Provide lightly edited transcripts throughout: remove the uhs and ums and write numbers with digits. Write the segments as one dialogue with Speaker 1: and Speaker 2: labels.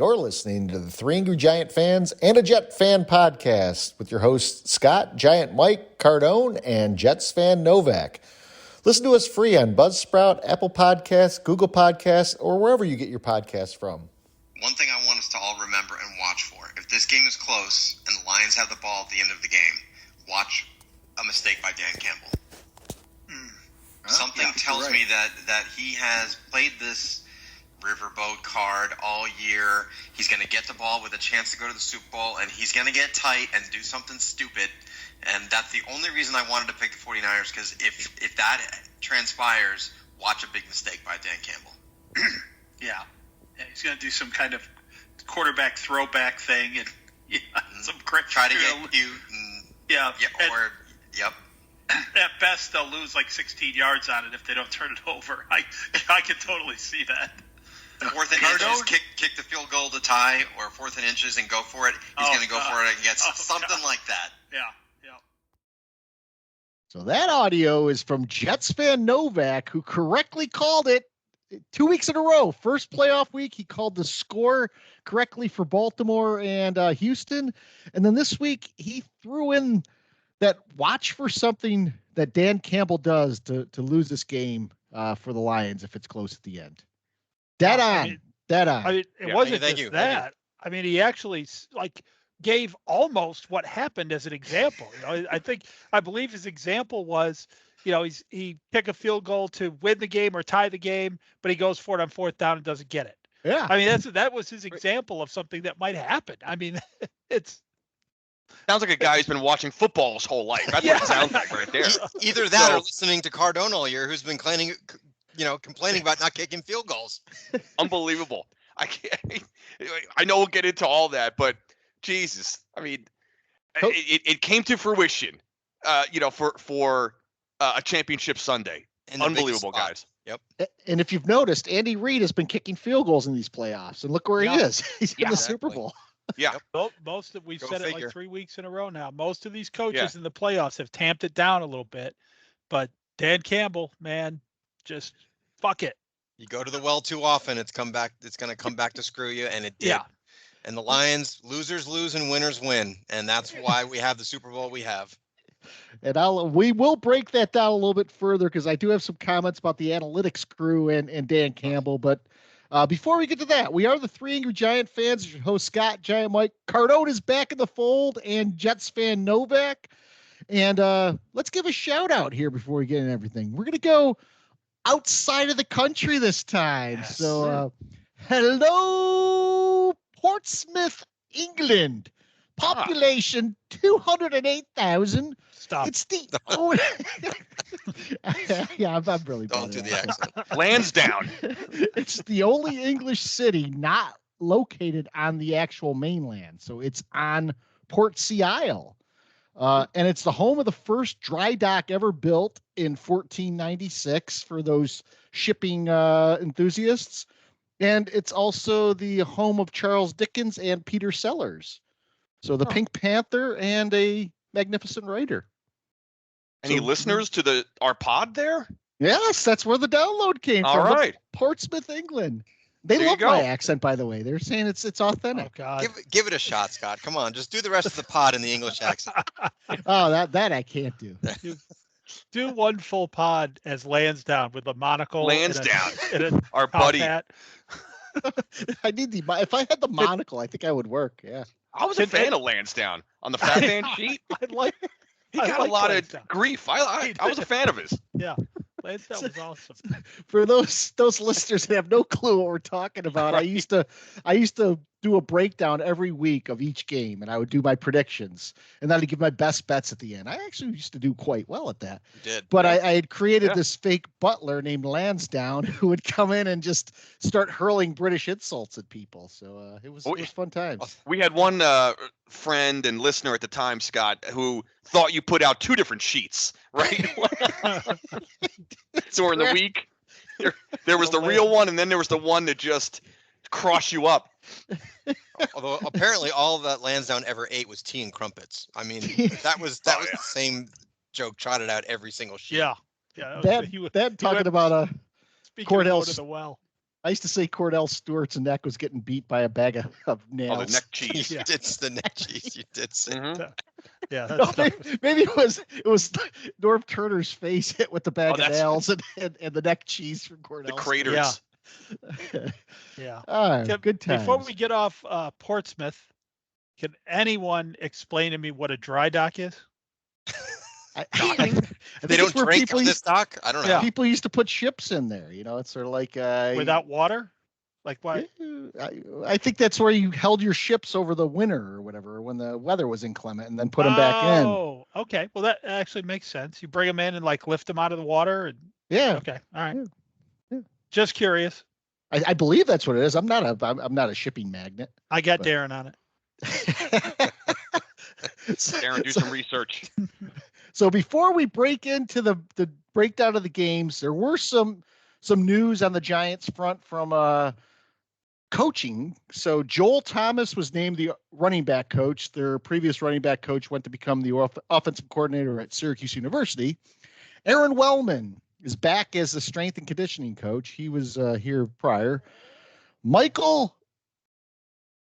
Speaker 1: You're listening to the Three Angry Giant Fans and a Jet Fan podcast with your hosts Scott, Giant Mike, Cardone, and Jets fan Novak. Listen to us free on Buzzsprout, Apple Podcasts, Google Podcasts, or wherever you get your podcasts from.
Speaker 2: One thing I want us to all remember and watch for, if this game is close and the Lions have the ball at the end of the game, watch a mistake by Dan Campbell. Something tells me that he has played this riverboat card all year. He's going to get the ball with a chance to go to the Super Bowl, and he's going to get tight and do something stupid. And that's the only reason I wanted to pick the 49ers, because if that transpires, watch a big mistake by Dan Campbell.
Speaker 3: Yeah, he's going to do some kind of quarterback throwback thing, and some great
Speaker 2: try to get cute. Yep.
Speaker 3: At best, they'll lose like 16 yards on it if they don't turn it over. I can totally see that.
Speaker 2: Fourth and inches, kick the field goal to tie, or fourth and inches and go for it. He's going to go for it and get something like that.
Speaker 3: Yeah.
Speaker 4: So that audio is from Jets fan Novak, who correctly called it 2 weeks in a row. First playoff week, he called the score correctly for Baltimore and Houston. And then this week, he threw in that watch for something that Dan Campbell does to lose this game for the Lions if it's close at the end. Dead on.
Speaker 5: I mean, it wasn't just that. I mean, he actually gave almost what happened as an example. I believe his example was, he pick a field goal to win the game or tie the game, but he goes for it on fourth down and doesn't get it.
Speaker 4: Yeah.
Speaker 5: I mean, that was his example of something that might happen. I mean,
Speaker 6: sounds like a guy who's been watching football his whole life. That's what it sounds like right there.
Speaker 2: Either that or listening to Cardone all year, who's been complaining about not kicking field goals.
Speaker 6: Unbelievable. I know we'll get into all that, but Jesus, I mean, it came to fruition, for a championship Sunday. Unbelievable, guys.
Speaker 2: Yep.
Speaker 4: And if you've noticed, Andy Reid has been kicking field goals in these playoffs, and look where he is. He's in the Super Bowl.
Speaker 6: Yeah.
Speaker 5: We've said it like 3 weeks in a row now. Most of these coaches in the playoffs have tamped it down a little bit, but Dan Campbell, man, just fuck it.
Speaker 2: You go to the well too often, it's going to come back to screw you, and it did.
Speaker 5: Yeah.
Speaker 2: And the Lions, losers lose and winners win, and that's why we have the Super Bowl we have.
Speaker 4: And we will break that down a little bit further, because I do have some comments about the analytics crew and Dan Campbell. But before we get to that, we are the Three Angry Giant Fans. Your host Scott, Giant Mike, Cardone is back in the fold, and Jets fan Novak. And let's give a shout out here before we get into everything. We're gonna go outside of the country this time. Yes. So hello, Portsmouth, England. Population 208,000.
Speaker 5: Stop.
Speaker 4: It's the only. I'm really.
Speaker 2: Don't do the accent.
Speaker 6: Lansdowne.
Speaker 4: It's the only English city not located on the actual mainland, so it's on Portsea Isle, and it's the home of the first dry dock ever built in 1496 for those shipping enthusiasts, and it's also the home of Charles Dickens and Peter Sellers. So the Pink Panther and a magnificent writer.
Speaker 6: Any listeners to our pod there?
Speaker 4: Yes, that's where the download came from.
Speaker 6: All right.
Speaker 4: Portsmouth, England. They
Speaker 6: There
Speaker 4: love my accent, by the way. They're saying it's authentic.
Speaker 5: Oh, God.
Speaker 2: Give it a shot, Scott. Come on, just do the rest of the pod in the English accent.
Speaker 4: Oh, that I can't do.
Speaker 5: Do one full pod as Lansdowne with a monocle.
Speaker 6: Lansdowne,
Speaker 5: and a
Speaker 6: our buddy.
Speaker 5: hat.
Speaker 4: I need if I had the monocle, I think I would work. Yeah.
Speaker 6: I was a fan of Lansdowne on the Fat Man sheet. He got a lot of grief. I was a fan of his.
Speaker 5: Yeah. Lansdowne was awesome.
Speaker 4: For those listeners that have no clue what we're talking about, I used to do a breakdown every week of each game, and I would do my predictions, and then I'd give my best bets at the end. I actually used to do quite well at that.
Speaker 2: You did.
Speaker 4: But I had created this fake butler named Lansdowne who would come in and just start hurling British insults at people. So it was fun times.
Speaker 6: We had one friend and listener at the time, Scott, who thought you put out two different sheets, right? So in the week, there was the real one, and then there was the one that just crossed you up.
Speaker 2: Although apparently all that Lansdowne ever ate was tea and crumpets. I mean, that was the same joke trotted out every single sheet.
Speaker 5: Yeah.
Speaker 4: That talking about a
Speaker 5: speaking
Speaker 4: Cordell's
Speaker 5: of going to the well.
Speaker 4: I used to say Cordell Stewart's neck was getting beat by a bag of nails.
Speaker 6: Oh, the neck cheese.
Speaker 1: You did the neck cheese. You did say that.
Speaker 5: Yeah,
Speaker 4: No,
Speaker 5: that's
Speaker 4: maybe it was Norm Turner's face hit with the bag of nails and the neck cheese from Cordell.
Speaker 6: The craters.
Speaker 5: Yeah.
Speaker 4: All right, good times.
Speaker 5: Before we get off Portsmouth, can anyone explain to me what a dry dock is?
Speaker 4: I
Speaker 1: They don't drink from this dock? I don't know.
Speaker 4: People used to put ships in there. It's sort of like
Speaker 5: without water. Like what?
Speaker 4: I think that's where you held your ships over the winter or whatever when the weather was inclement, and then put them back in.
Speaker 5: Oh, okay. Well, that actually makes sense. You bring them in and like lift them out of the water. And...
Speaker 4: Yeah.
Speaker 5: Okay. All right.
Speaker 4: Yeah.
Speaker 5: Just curious.
Speaker 4: I believe that's what it is. I'm not a shipping magnet.
Speaker 5: I got Darren on it.
Speaker 6: Darren, do some research.
Speaker 4: So before we break into the breakdown of the games, there were some news on the Giants front from coaching. So Joel Thomas was named the running back coach. Their previous running back coach went to become the offensive coordinator at Syracuse University. Aaron Wellman is back as the strength and conditioning coach. He was here prior. Michael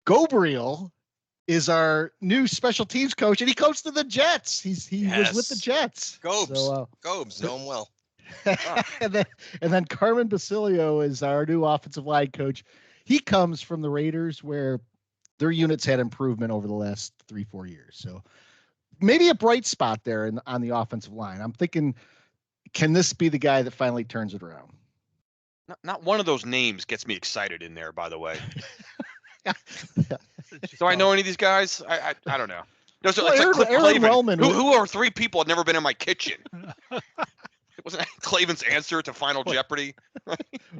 Speaker 4: Gobriel is our new special teams coach, and he coached the Jets. He was with the Jets.
Speaker 1: Gobes, know him well.
Speaker 4: and then Carmen Basilio is our new offensive line coach. He comes from the Raiders, where their units had improvement over the last 3-4 years. So maybe a bright spot there on the offensive line. I'm thinking, can this be the guy that finally turns it around?
Speaker 6: Not one of those names gets me excited in there, by the way. Do I know any of these guys? I don't know. There's
Speaker 4: Aaron Wellman.
Speaker 6: Who are three people that never been in my kitchen? Wasn't that Clavin's answer to Final Jeopardy?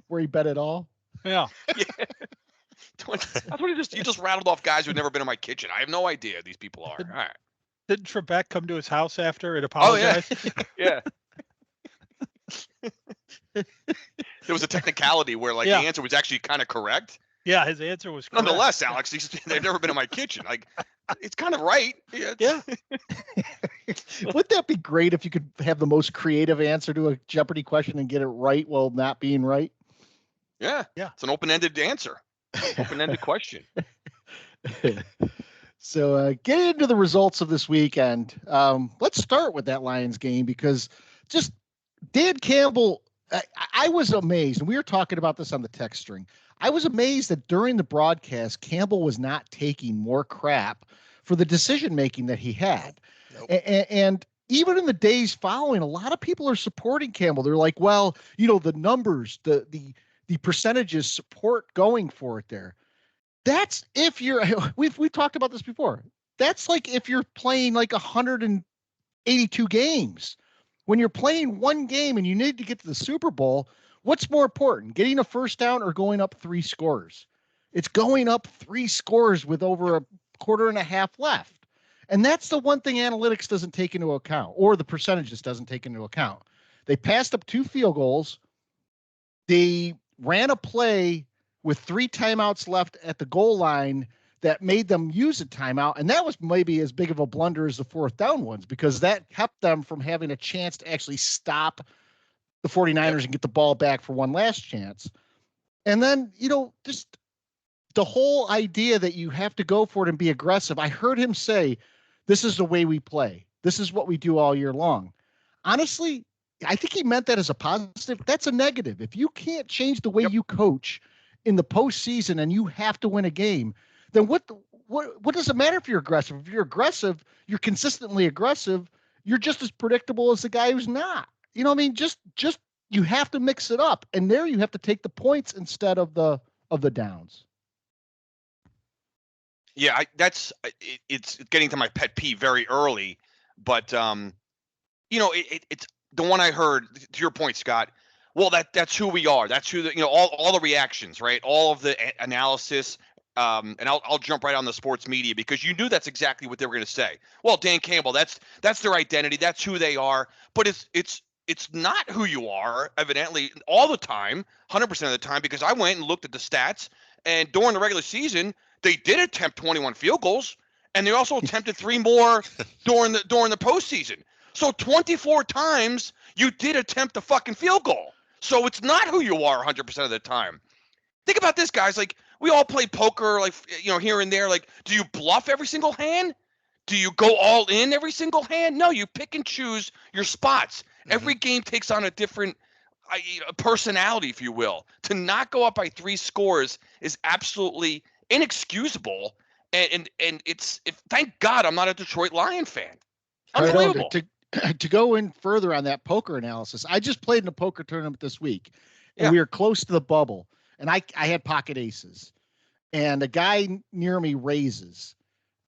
Speaker 4: Where he bet it all?
Speaker 5: Yeah.
Speaker 6: That's what you just rattled off guys who've never been in my kitchen. I have no idea who these people are. All right.
Speaker 5: Didn't Trebek come to his house after and apologize?
Speaker 6: Oh, yeah. There was a technicality where the answer was actually kind of correct.
Speaker 5: Yeah, his answer was correct.
Speaker 6: Nonetheless, Alex, they've never been in my kitchen. It's kind of right.
Speaker 5: Yeah.
Speaker 4: Wouldn't that be great if you could have the most creative answer to a Jeopardy question and get it right while not being right?
Speaker 6: Yeah. It's an open-ended answer. Open-ended question.
Speaker 4: So getting into the results of this weekend, let's start with that Lions game, because just Dan Campbell, I was amazed, and we were talking about this on the text string. I was amazed that during the broadcast, Campbell was not taking more crap for the decision-making that he had. Nope. And even in the days following, a lot of people are supporting Campbell. They're like, well, the numbers, the percentages support going for it there. That's if we've talked about this before. That's like if you're playing like 182 games. When you're playing one game and you need to get to the Super Bowl, what's more important, getting a first down or going up 3 scores? It's going up 3 scores with over a quarter and a half left. And that's the one thing analytics doesn't take into account, or the percentages doesn't take into account. They passed up 2 field goals. They ran a play with 3 timeouts left at the goal line that made them use a timeout. And that was maybe as big of a blunder as the 4th down ones, because that kept them from having a chance to actually stop the 49ers and get the ball back for one last chance. And then, just the whole idea that you have to go for it and be aggressive. I heard him say, this is the way we play. This is what we do all year long. Honestly, I think he meant that as a positive. That's a negative. If you can't change the way you coach in the postseason and you have to win a game, then what does it matter if you're aggressive? If you're aggressive, you're consistently aggressive, you're just as predictable as the guy who's not. Just you have to mix it up. And there you have to take the points instead of the downs.
Speaker 6: Yeah, it's getting to my pet peeve very early, but it's the one I heard, to your point, Scott. Well, that's who we are. That's who all the reactions, right? All of the analysis. And I'll jump right on the sports media, because you knew that's exactly what they were going to say. Well, Dan Campbell, that's their identity. That's who they are. But it's not who you are, evidently, all the time, 100% of the time, because I went and looked at the stats, and during the regular season, they did attempt 21 field goals, and they also attempted 3 more during the postseason. So 24 times you did attempt a fucking field goal. So it's not who you are 100% of the time. Think about this, guys. Like, we all play poker, like, here and there. Like, do you bluff every single hand? Do you go all in every single hand? No, you pick and choose your spots. Every game takes on a different personality, if you will. To not go up by 3 scores is absolutely inexcusable. And thank God I'm not a Detroit Lion fan. Unbelievable.
Speaker 4: To go in further on that poker analysis, I just played in a poker tournament this week, and we were close to the bubble, and I had pocket aces, and a guy near me raises,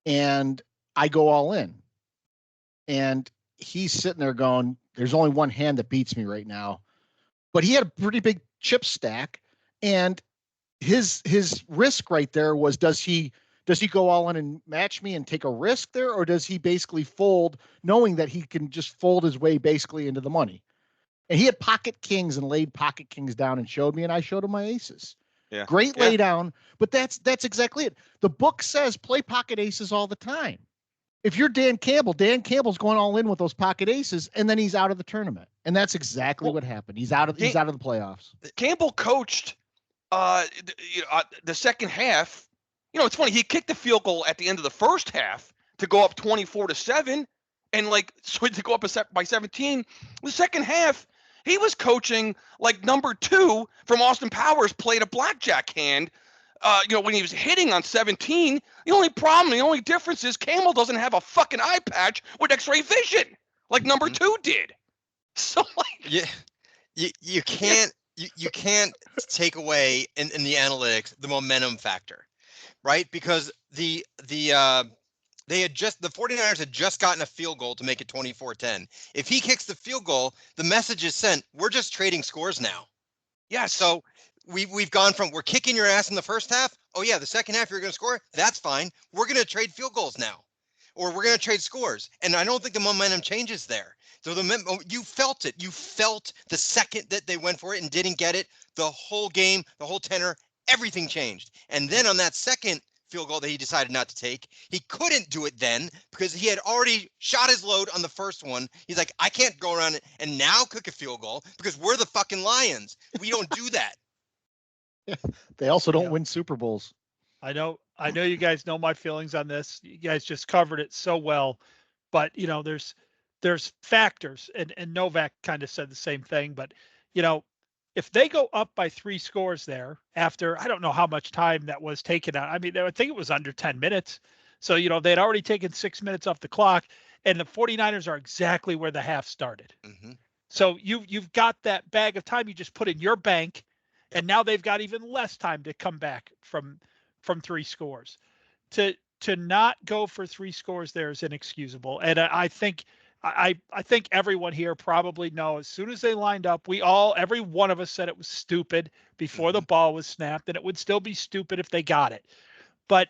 Speaker 4: and I go all in, and he's sitting there going, there's only one hand that beats me right now, but he had a pretty big chip stack, and his risk right there was, does he go all in and match me and take a risk there, or does he basically fold, knowing that he can just fold his way basically into the money? And he had pocket kings and laid pocket kings down and showed me, and I showed him my aces. Yeah. Great lay down, but that's exactly it. The book says play pocket aces all the time. If you're Dan Campbell's going all in with those pocket aces, and then he's out of the tournament. And that's exactly what happened. He's out of the playoffs.
Speaker 6: Campbell coached the second half. It's funny. He kicked the field goal at the end of the first half to go up 24-7, and to go up by 17. The second half, he was coaching like number 2 from Austin Powers played a blackjack hand. When he was hitting on 17, the only difference is Campbell doesn't have a fucking eye patch with X-ray vision like number 2 did. So
Speaker 7: you can't take away in the analytics the momentum factor, right? Because the 49ers had just gotten a field goal to make it 24-10. If he kicks the field goal, the message is sent, we're just trading scores now. Yeah, so we've gone from we're kicking your ass in the first half. Oh yeah, the second half you're going to score. That's fine. We're going to trade field goals now, or we're going to trade scores. And I don't think the momentum changes there. So you felt it. You felt the second that they went for it and didn't get it. The whole game, the whole tenor, everything changed. And then on that second field goal that he decided not to take, he couldn't do it then because he had already shot his load on the first one. He's like, I can't go around and now cook a field goal because we're the fucking Lions. We don't do that.
Speaker 4: They also don't win Super Bowls.
Speaker 5: I know you guys know my feelings on this. You guys just covered it so well, but there's factors, and Novak kind of said the same thing, but if they go up by 3 scores there after, I don't know how much time that was taken out. I mean, I think it was under 10 minutes. So, they'd already taken 6 minutes off the clock, and the 49ers are exactly where the half started. Mm-hmm. So you've got that bag of time you just put in your bank, and now they've got even less time to come back from 3 scores. To not go for 3 scores there is inexcusable. And I think everyone here probably knows as soon as they lined up, every one of us said it was stupid before the ball was snapped, and it would still be stupid if they got it. But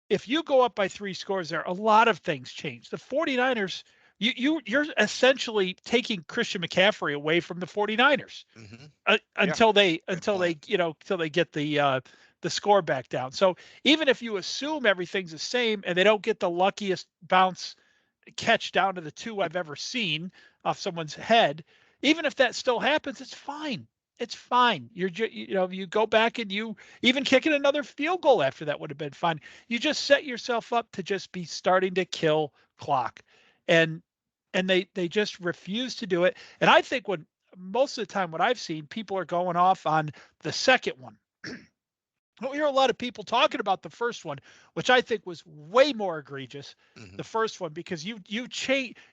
Speaker 5: if you go up by 3 scores there, a lot of things change. The 49ers, you're essentially taking Christian McCaffrey away from the 49ers until they get the score back down. So even if you assume everything's the same and they don't get the luckiest bounce catch down to the 2 I've ever seen off someone's head, even if that still happens, it's fine. It's fine. You go back and you even kicking another field goal after that would have been fine. You just set yourself up to just be starting to kill clock, and they just refuse to do it. And I think most of the time what I've seen, people are going off on the second one. I don't hear a lot of people talking about the first one, which I think was way more egregious. Mm-hmm. The first one, because you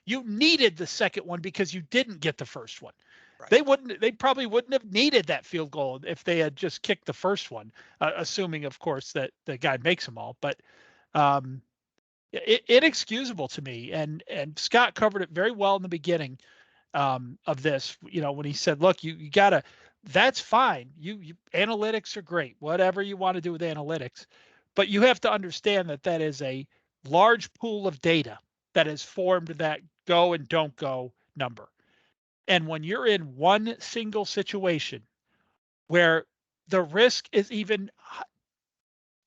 Speaker 5: needed the second one because you didn't get the first one. Right. They probably wouldn't have needed that field goal if they had just kicked the first one, assuming, of course, that the guy makes them all. But inexcusable to me. And Scott covered it very well in the beginning of this. When he said, "Look, you gotta." That's fine. You analytics are great. Whatever you want to do with analytics, but you have to understand that is a large pool of data that has formed that go and don't go number. And when you're in one single situation where the risk is even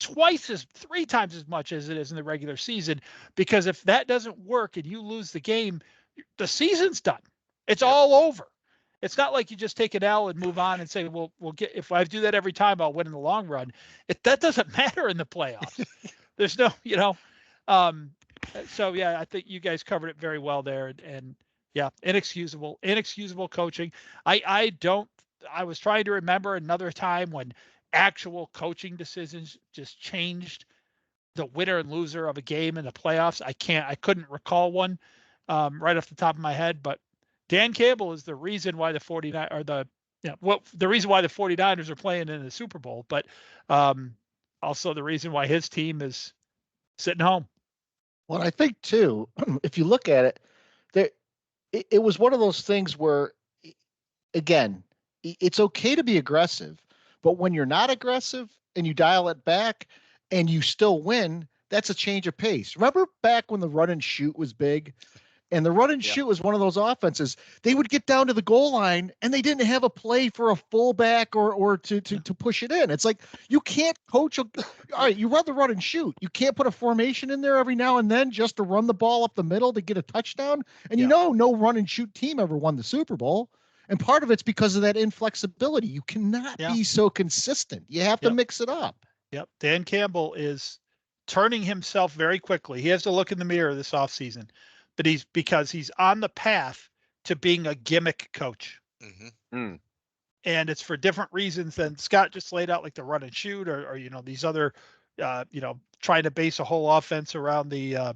Speaker 5: 3 times as much as it is in the regular season, because if that doesn't work and you lose the game, the season's done. It's all over. it's not like you just take an L and move on and say, well, we'll get, if I do that every time, I'll win in the long run. That doesn't matter in the playoffs. There's no, so yeah, I think you guys covered it very well there. And yeah, inexcusable coaching. I was trying to remember another time when actual coaching decisions just changed the winner and loser of a game in the playoffs. I couldn't recall one right off the top of my head, but Dan Campbell is the reason why the 49 or the reason why the 49ers are playing in the Super Bowl, but also the reason why his team is sitting home.
Speaker 4: Well, I think too, if you look at it, it was one of those things where, again, it's okay to be aggressive, but when you're not aggressive and you dial it back and you still win, that's a change of pace. Remember back when the run and shoot was big? And the run and shoot was one of those offenses. They would get down to the goal line and they didn't have a play for a fullback or to push it in. It's like, you can't coach. All right, you run the run and shoot. You can't put a formation in there every now and then just to run the ball up the middle to get a touchdown. And no run and shoot team ever won the Super Bowl. And part of it's because of that inflexibility. You cannot be so consistent. You have to mix it up.
Speaker 5: Yep. Dan Campbell is turning himself very quickly. He has to look in the mirror this offseason. But because he's on the path to being a gimmick coach.
Speaker 7: Mm-hmm. Mm.
Speaker 5: And it's for different reasons than Scott just laid out, like the run and shoot or these other, trying to base a whole offense around the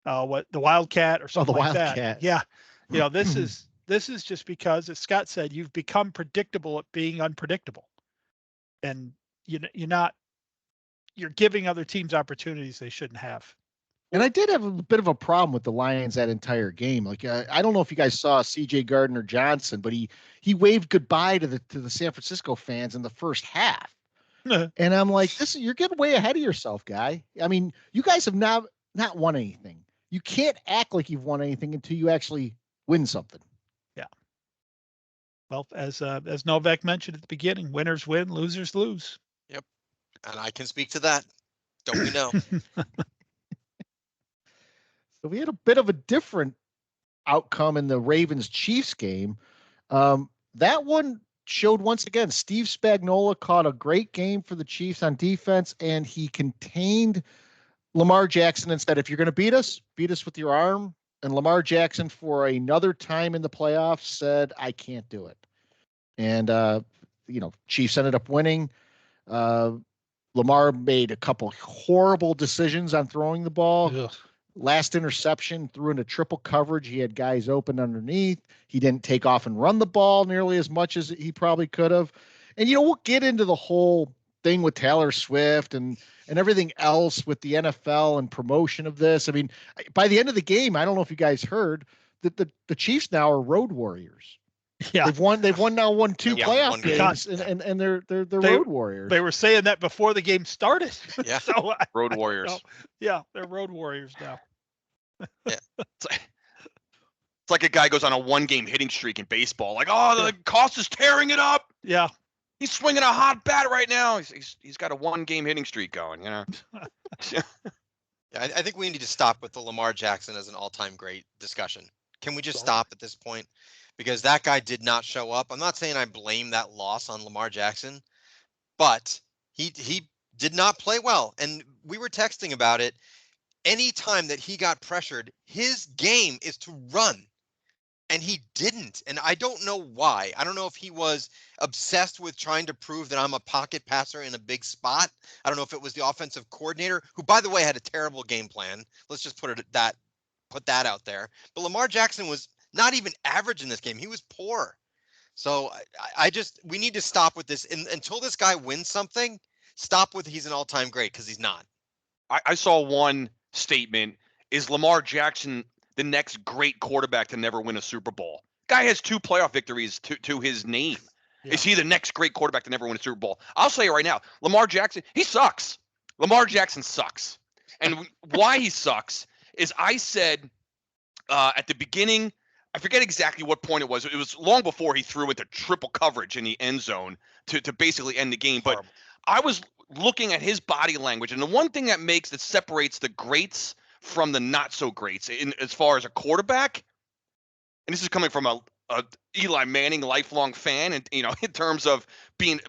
Speaker 5: Wildcat or something like that. Yeah. This is just because, as Scott said, you've become predictable at being unpredictable. And you're giving other teams opportunities they shouldn't have.
Speaker 4: And I did have a bit of a problem with the Lions that entire game. Like, I don't know if you guys saw C.J. Gardner-Johnson, but he waved goodbye to the San Francisco fans in the first half. And I'm like, you're getting way ahead of yourself, guy. I mean, you guys have not won anything. You can't act like you've won anything until you actually win something.
Speaker 5: Yeah. Well, as Novak mentioned at the beginning, winners win, losers lose.
Speaker 7: Yep. And I can speak to that. Don't we know?
Speaker 4: So we had a bit of a different outcome in the Ravens-Chiefs game. That one showed once again, Steve Spagnuolo caught a great game for the Chiefs on defense, and he contained Lamar Jackson and said, if you're going to beat us with your arm. And Lamar Jackson, for another time in the playoffs, said, I can't do it. And, Chiefs ended up winning. Lamar made a couple horrible decisions on throwing the ball.
Speaker 5: Ugh.
Speaker 4: Last interception, threw into triple coverage. He had guys open underneath. He didn't take off and run the ball nearly as much as he probably could have. And, we'll get into the whole thing with Taylor Swift and everything else with the NFL and promotion of this. I mean, by the end of the game, I don't know if you guys heard that the Chiefs now are road warriors.
Speaker 5: Yeah.
Speaker 4: They've won two playoff games and they're road warriors.
Speaker 5: They were saying that before the game started.
Speaker 7: Yeah.
Speaker 6: So road warriors.
Speaker 5: Yeah, they're road warriors now.
Speaker 6: Yeah. It's like a guy goes on a 1-game hitting streak in baseball. Like, the Cost is tearing it up.
Speaker 5: Yeah.
Speaker 6: He's swinging a hot bat right now. He's got a 1-game hitting streak going,
Speaker 7: Yeah, I think we need to stop with the Lamar Jackson as an all-time great discussion. Can we just stop at this point? Because that guy did not show up. I'm not saying I blame that loss on Lamar Jackson, but he did not play well. And we were texting about it. Any time that he got pressured, his game is to run. And he didn't. And I don't know why. I don't know if he was obsessed with trying to prove that I'm a pocket passer in a big spot. I don't know if it was the offensive coordinator, who, by the way, had a terrible game plan. Let's just put that out there. But Lamar Jackson was not even average in this game. He was poor. So we need to stop with this. And until this guy wins something, stop with he's an all-time great, because he's not.
Speaker 6: I saw one statement, is Lamar Jackson the next great quarterback to never win a Super Bowl? Guy has 2 playoff victories to his name. Yeah. Is he the next great quarterback to never win a Super Bowl? I'll say it right now. Lamar Jackson, he sucks. Lamar Jackson sucks. And why he sucks is I said at the beginning, I forget exactly what point it was. It was long before he threw into triple coverage in the end zone to basically end the game. But I was looking at his body language, and the one thing that separates the greats from the not so greats as far as a quarterback, and this is coming from a a Eli Manning lifelong fan, and in terms of being.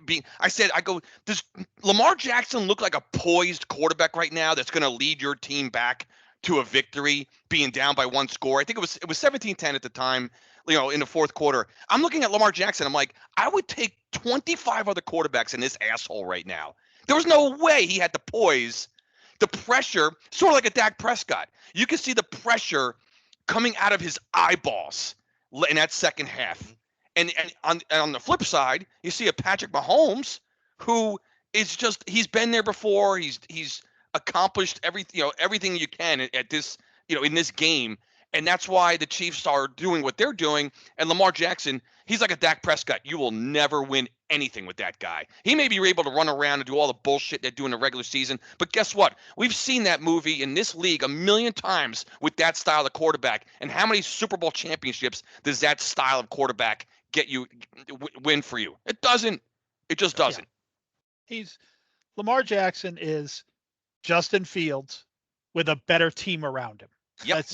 Speaker 6: Does Lamar Jackson look like a poised quarterback right now that's going to lead your team back to a victory, being down by one score? I think it was 17-10 at the time, in the fourth quarter. I'm looking at Lamar Jackson. I'm like, I would take 25 other quarterbacks in this asshole right now. There was no way he had the poise, the pressure, sort of like a Dak Prescott. You can see the pressure coming out of his eyeballs in that second half. And on the flip side, you see a Patrick Mahomes who is just, he's been there before. He's accomplished everything you can at this, in this game. And that's why the Chiefs are doing what they're doing. And Lamar Jackson, he's like a Dak Prescott. You will never win anything with that guy. He may be able to run around and do all the bullshit they do in the regular season, but guess what? We've seen that movie in this league a million times with that style of quarterback. And how many Super Bowl championships does that style of quarterback get you, win for you? It doesn't. It just doesn't.
Speaker 5: Yeah. Lamar Jackson is Justin Fields with a better team around him.
Speaker 6: Yep.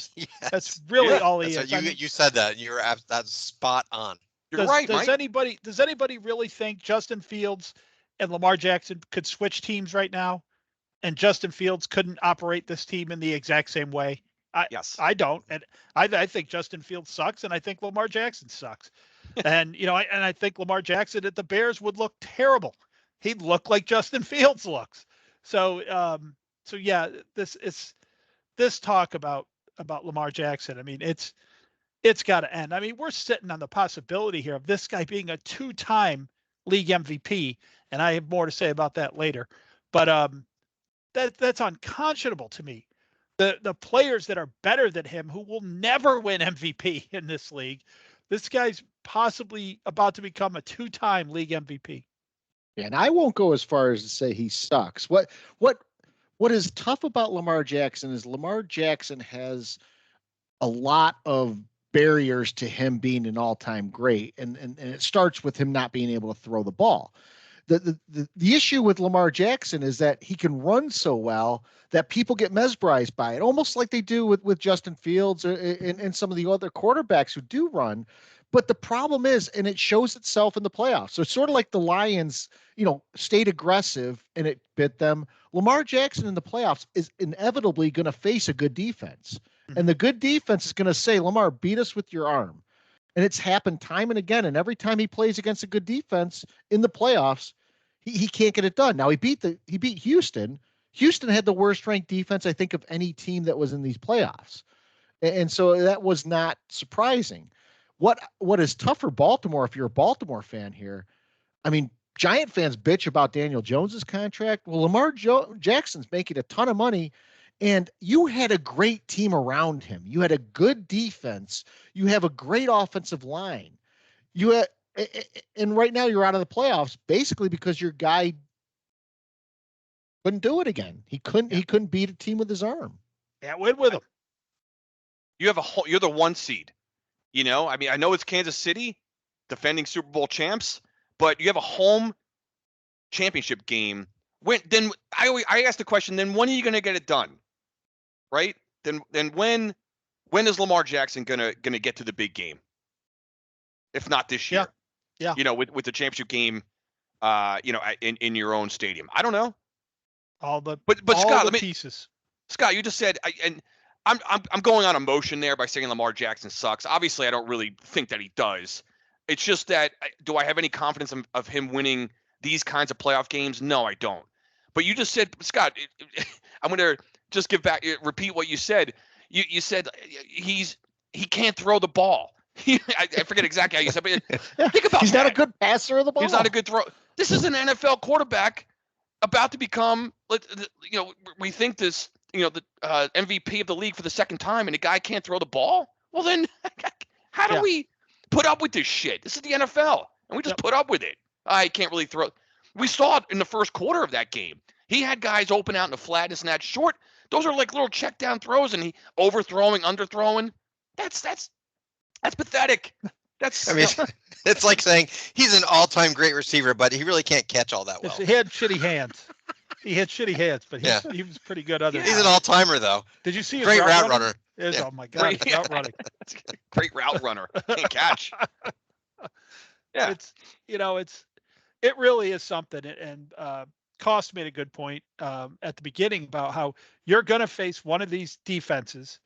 Speaker 5: That's really all he is.
Speaker 7: You said that. That's spot on.
Speaker 6: You're right,
Speaker 5: does anybody really think Justin Fields and Lamar Jackson could switch teams right now, and Justin Fields couldn't operate this team in the exact same way?
Speaker 6: Yes.
Speaker 5: I don't, and I think Justin Fields sucks, and I think Lamar Jackson sucks, and I think Lamar Jackson at the Bears would look terrible. He'd look like Justin Fields looks. So yeah, this talk about Lamar Jackson. I mean, it's got to end. I mean, we're sitting on the possibility here of this guy being a 2-time league MVP, and I have more to say about that later. But that's unconscionable to me. The players that are better than him, who will never win MVP in this league, this guy's possibly about to become a 2-time league MVP.
Speaker 4: And I won't go as far as to say he sucks. What is tough about Lamar Jackson is Lamar Jackson has a lot of barriers to him being an all-time great, and it starts with him not being able to throw the ball. The issue with Lamar Jackson is that he can run so well that people get mesmerized by it, almost like they do with Justin Fields and some of the other quarterbacks who do run. But the problem is, and it shows itself in the playoffs. So it's sort of like the Lions, stayed aggressive and it bit them. Lamar Jackson in the playoffs is inevitably going to face a good defense. And the good defense is going to say, Lamar, beat us with your arm. And it's happened time and again. And every time he plays against a good defense in the playoffs, he can't get it done. Now he beat Houston. Houston had the worst ranked defense, I think, of any team that was in these playoffs. And so that was not surprising. What is tough for Baltimore, if you're a Baltimore fan here, I mean, Giant fans bitch about Daniel Jones's contract. Well, Lamar Jackson's making a ton of money, and you had a great team around him. You had a good defense. You have a great offensive line. And right now you're out of the playoffs basically because your guy couldn't do it again. He couldn't beat a team with his arm.
Speaker 5: Can't win with him.
Speaker 6: You're the 1 seed. I mean, I know it's Kansas City, defending Super Bowl champs, but you have a home championship game. Then I asked the question, then when are you going to get it done? Right? Then when is Lamar Jackson gonna get to the big game? If not this year.
Speaker 5: Yeah.
Speaker 6: With the championship game in your own stadium. I don't know. But Scott,
Speaker 5: pieces.
Speaker 6: Scott, you just said I'm going on emotion there by saying Lamar Jackson sucks. Obviously, I don't really think that he does. It's just that, do I have any confidence of him winning these kinds of playoff games? No, I don't. But you just said, Scott, I'm going to just repeat what you said. You said he can't throw the ball. I forget exactly how you said it, but think about
Speaker 4: He's not a good passer of the ball.
Speaker 6: He's not a good throw. This is an NFL quarterback about to become, we think this, the MVP of the league for the second time, and the guy can't throw the ball? Well, then how do we put up with this shit? This is the NFL, and we just put up with it. I can't really throw. We saw it in the first quarter of that game. He had guys open out in the flatness and that short. Those are like little check down throws, and he overthrowing, underthrowing. That's pathetic.
Speaker 7: It's like saying he's an all-time great receiver, but he really can't catch all that well.
Speaker 5: He had shitty hands. He had shitty hands, but he was pretty good.
Speaker 7: He's an all-timer, though.
Speaker 5: Did you see his
Speaker 7: great route runner?
Speaker 5: Oh my God, route running.
Speaker 6: Great route runner. Can't catch. Yeah,
Speaker 5: it really is something. And Cost made a good point at the beginning about how you're going to face one of these defenses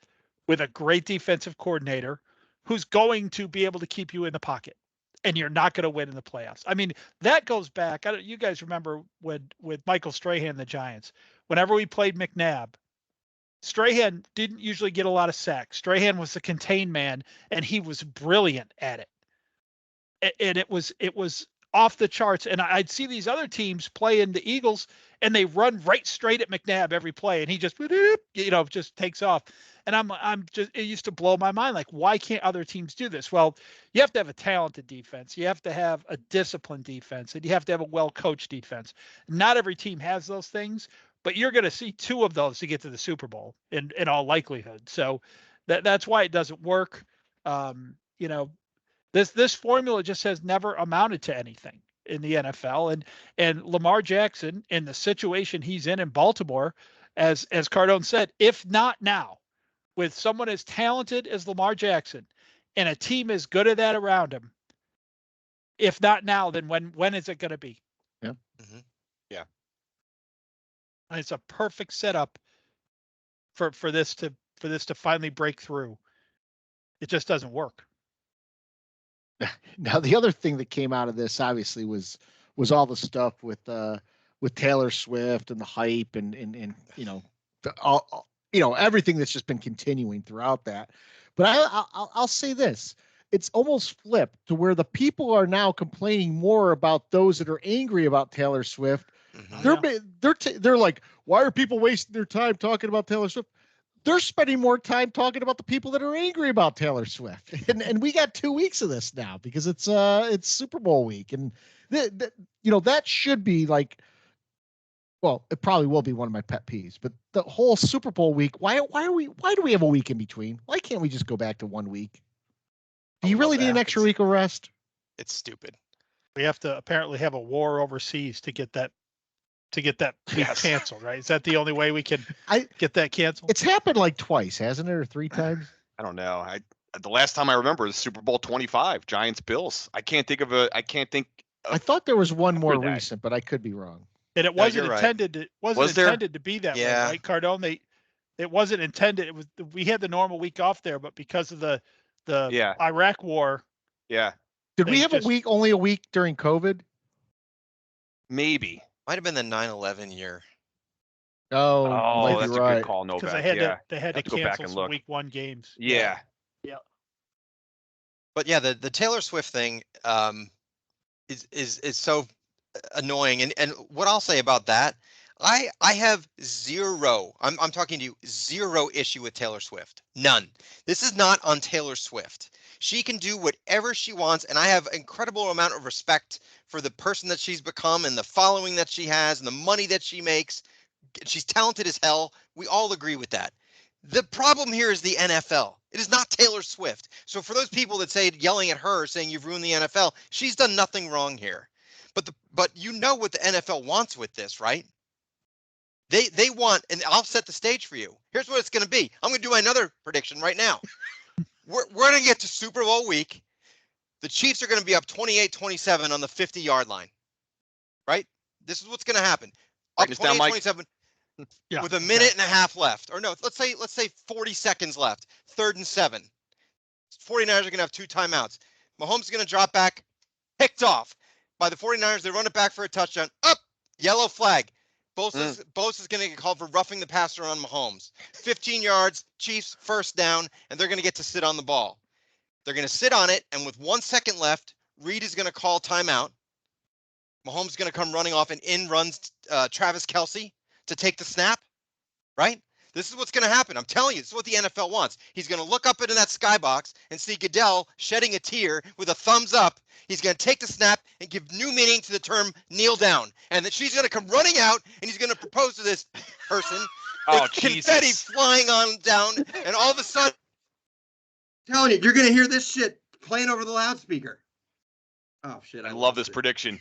Speaker 5: with a great defensive coordinator who's going to be able to keep you in the pocket, and you're not going to win in the playoffs. I mean, that goes back. You guys remember with Michael Strahan, the Giants, whenever we played McNabb, Strahan didn't usually get a lot of sacks. Strahan was the contained man, and he was brilliant at it. And it was off the charts. And I'd see these other teams playing the Eagles, and they run right straight at McNabb every play, and he just just takes off. And it used to blow my mind. Like, why can't other teams do this? Well, you have to have a talented defense. You have to have a disciplined defense, and you have to have a well-coached defense. Not every team has those things, but you're going to see two of those to get to the Super Bowl in all likelihood. So that's why it doesn't work. This formula just has never amounted to anything in the NFL. And Lamar Jackson, in the situation he's in Baltimore, as Cardone said, if not now, with someone as talented as Lamar Jackson and a team as good as that around him, if not now, then when is it going to be?
Speaker 4: Yeah.
Speaker 7: Mm-hmm.
Speaker 6: Yeah.
Speaker 5: And it's a perfect setup for this to finally break through. It just doesn't work.
Speaker 4: Now, the other thing that came out of this obviously was all the stuff with Taylor Swift and the hype and everything that's just been continuing throughout that. But I'll say this: it's almost flipped to where the people are now complaining more about those that are angry about Taylor Swift. Mm-hmm. They're like, why are people wasting their time talking about Taylor Swift? They're spending more time talking about the people that are angry about Taylor Swift. And we got 2 weeks of this now because it's Super Bowl week. And that should be like, well, it probably will be one of my pet peeves, but the whole Super Bowl week, why do we have a week in between? Why can't we just go back to 1 week? Do you really need an extra week of rest?
Speaker 7: It's stupid.
Speaker 5: We have to apparently have a war overseas to get that week canceled, right? Is that the only way we can get that canceled?
Speaker 4: It's happened like twice, hasn't it, or 3 times?
Speaker 6: I don't know. The last time I remember is Super Bowl 25, Giants Bills. I thought there was one more recent, but I could be wrong.
Speaker 5: And it wasn't intended to be that way, right, Cardone? It wasn't intended. We had the normal week off there, but because of the Iraq war.
Speaker 6: Yeah.
Speaker 4: Did we have only a week during COVID?
Speaker 6: Maybe.
Speaker 7: Might have been the 9/11 year.
Speaker 6: Oh, that's a good call, Novak.
Speaker 5: Because they had to cancel some week 1 games.
Speaker 6: Yeah.
Speaker 5: Yeah.
Speaker 7: But yeah, the Taylor Swift thing is so annoying. And what I'll say about that, I have zero. I'm talking to you, zero issue with Taylor Swift. None. This is not on Taylor Swift. She can do whatever she wants, and I have incredible amount of respect for the person that she's become and the following that she has and the money that she makes. She's talented as hell. We all agree with that. The problem here is the NFL. It is not Taylor Swift. So for those people that say, yelling at her, saying you've ruined the NFL, she's done nothing wrong here. But you know what the NFL wants with this, right? They want, and I'll set the stage for you. Here's what it's going to be. I'm going to do another prediction right now. We're going to get to Super Bowl week. The Chiefs are going to be up 28-27 on the 50-yard line, right? This is what's going to happen. Up 28-27 with a minute and a half left. Or no, let's say 40 seconds left. 3rd and 7. 49ers are going to have 2 timeouts. Mahomes is going to drop back, picked off by the 49ers. They run it back for a touchdown. Up, yellow flag. Bosa's going to get called for roughing the passer on Mahomes. 15 yards, Chiefs first down, and they're going to get to sit on the ball. They're going to sit on it, and with 1 second left, Reed is going to call timeout. Mahomes is going to come running off, and in runs Travis Kelce to take the snap, right? This is what's going to happen. I'm telling you, this is what the NFL wants. He's going to look up into that skybox and see Goodell shedding a tear with a thumbs up. He's going to take the snap and give new meaning to the term kneel down. And that she's going to come running out, and he's going to propose to this person. Confetti flying on down, and all of a sudden,
Speaker 8: I'm telling you, you're going to hear this shit playing over the loudspeaker. Oh, shit.
Speaker 6: I love this prediction.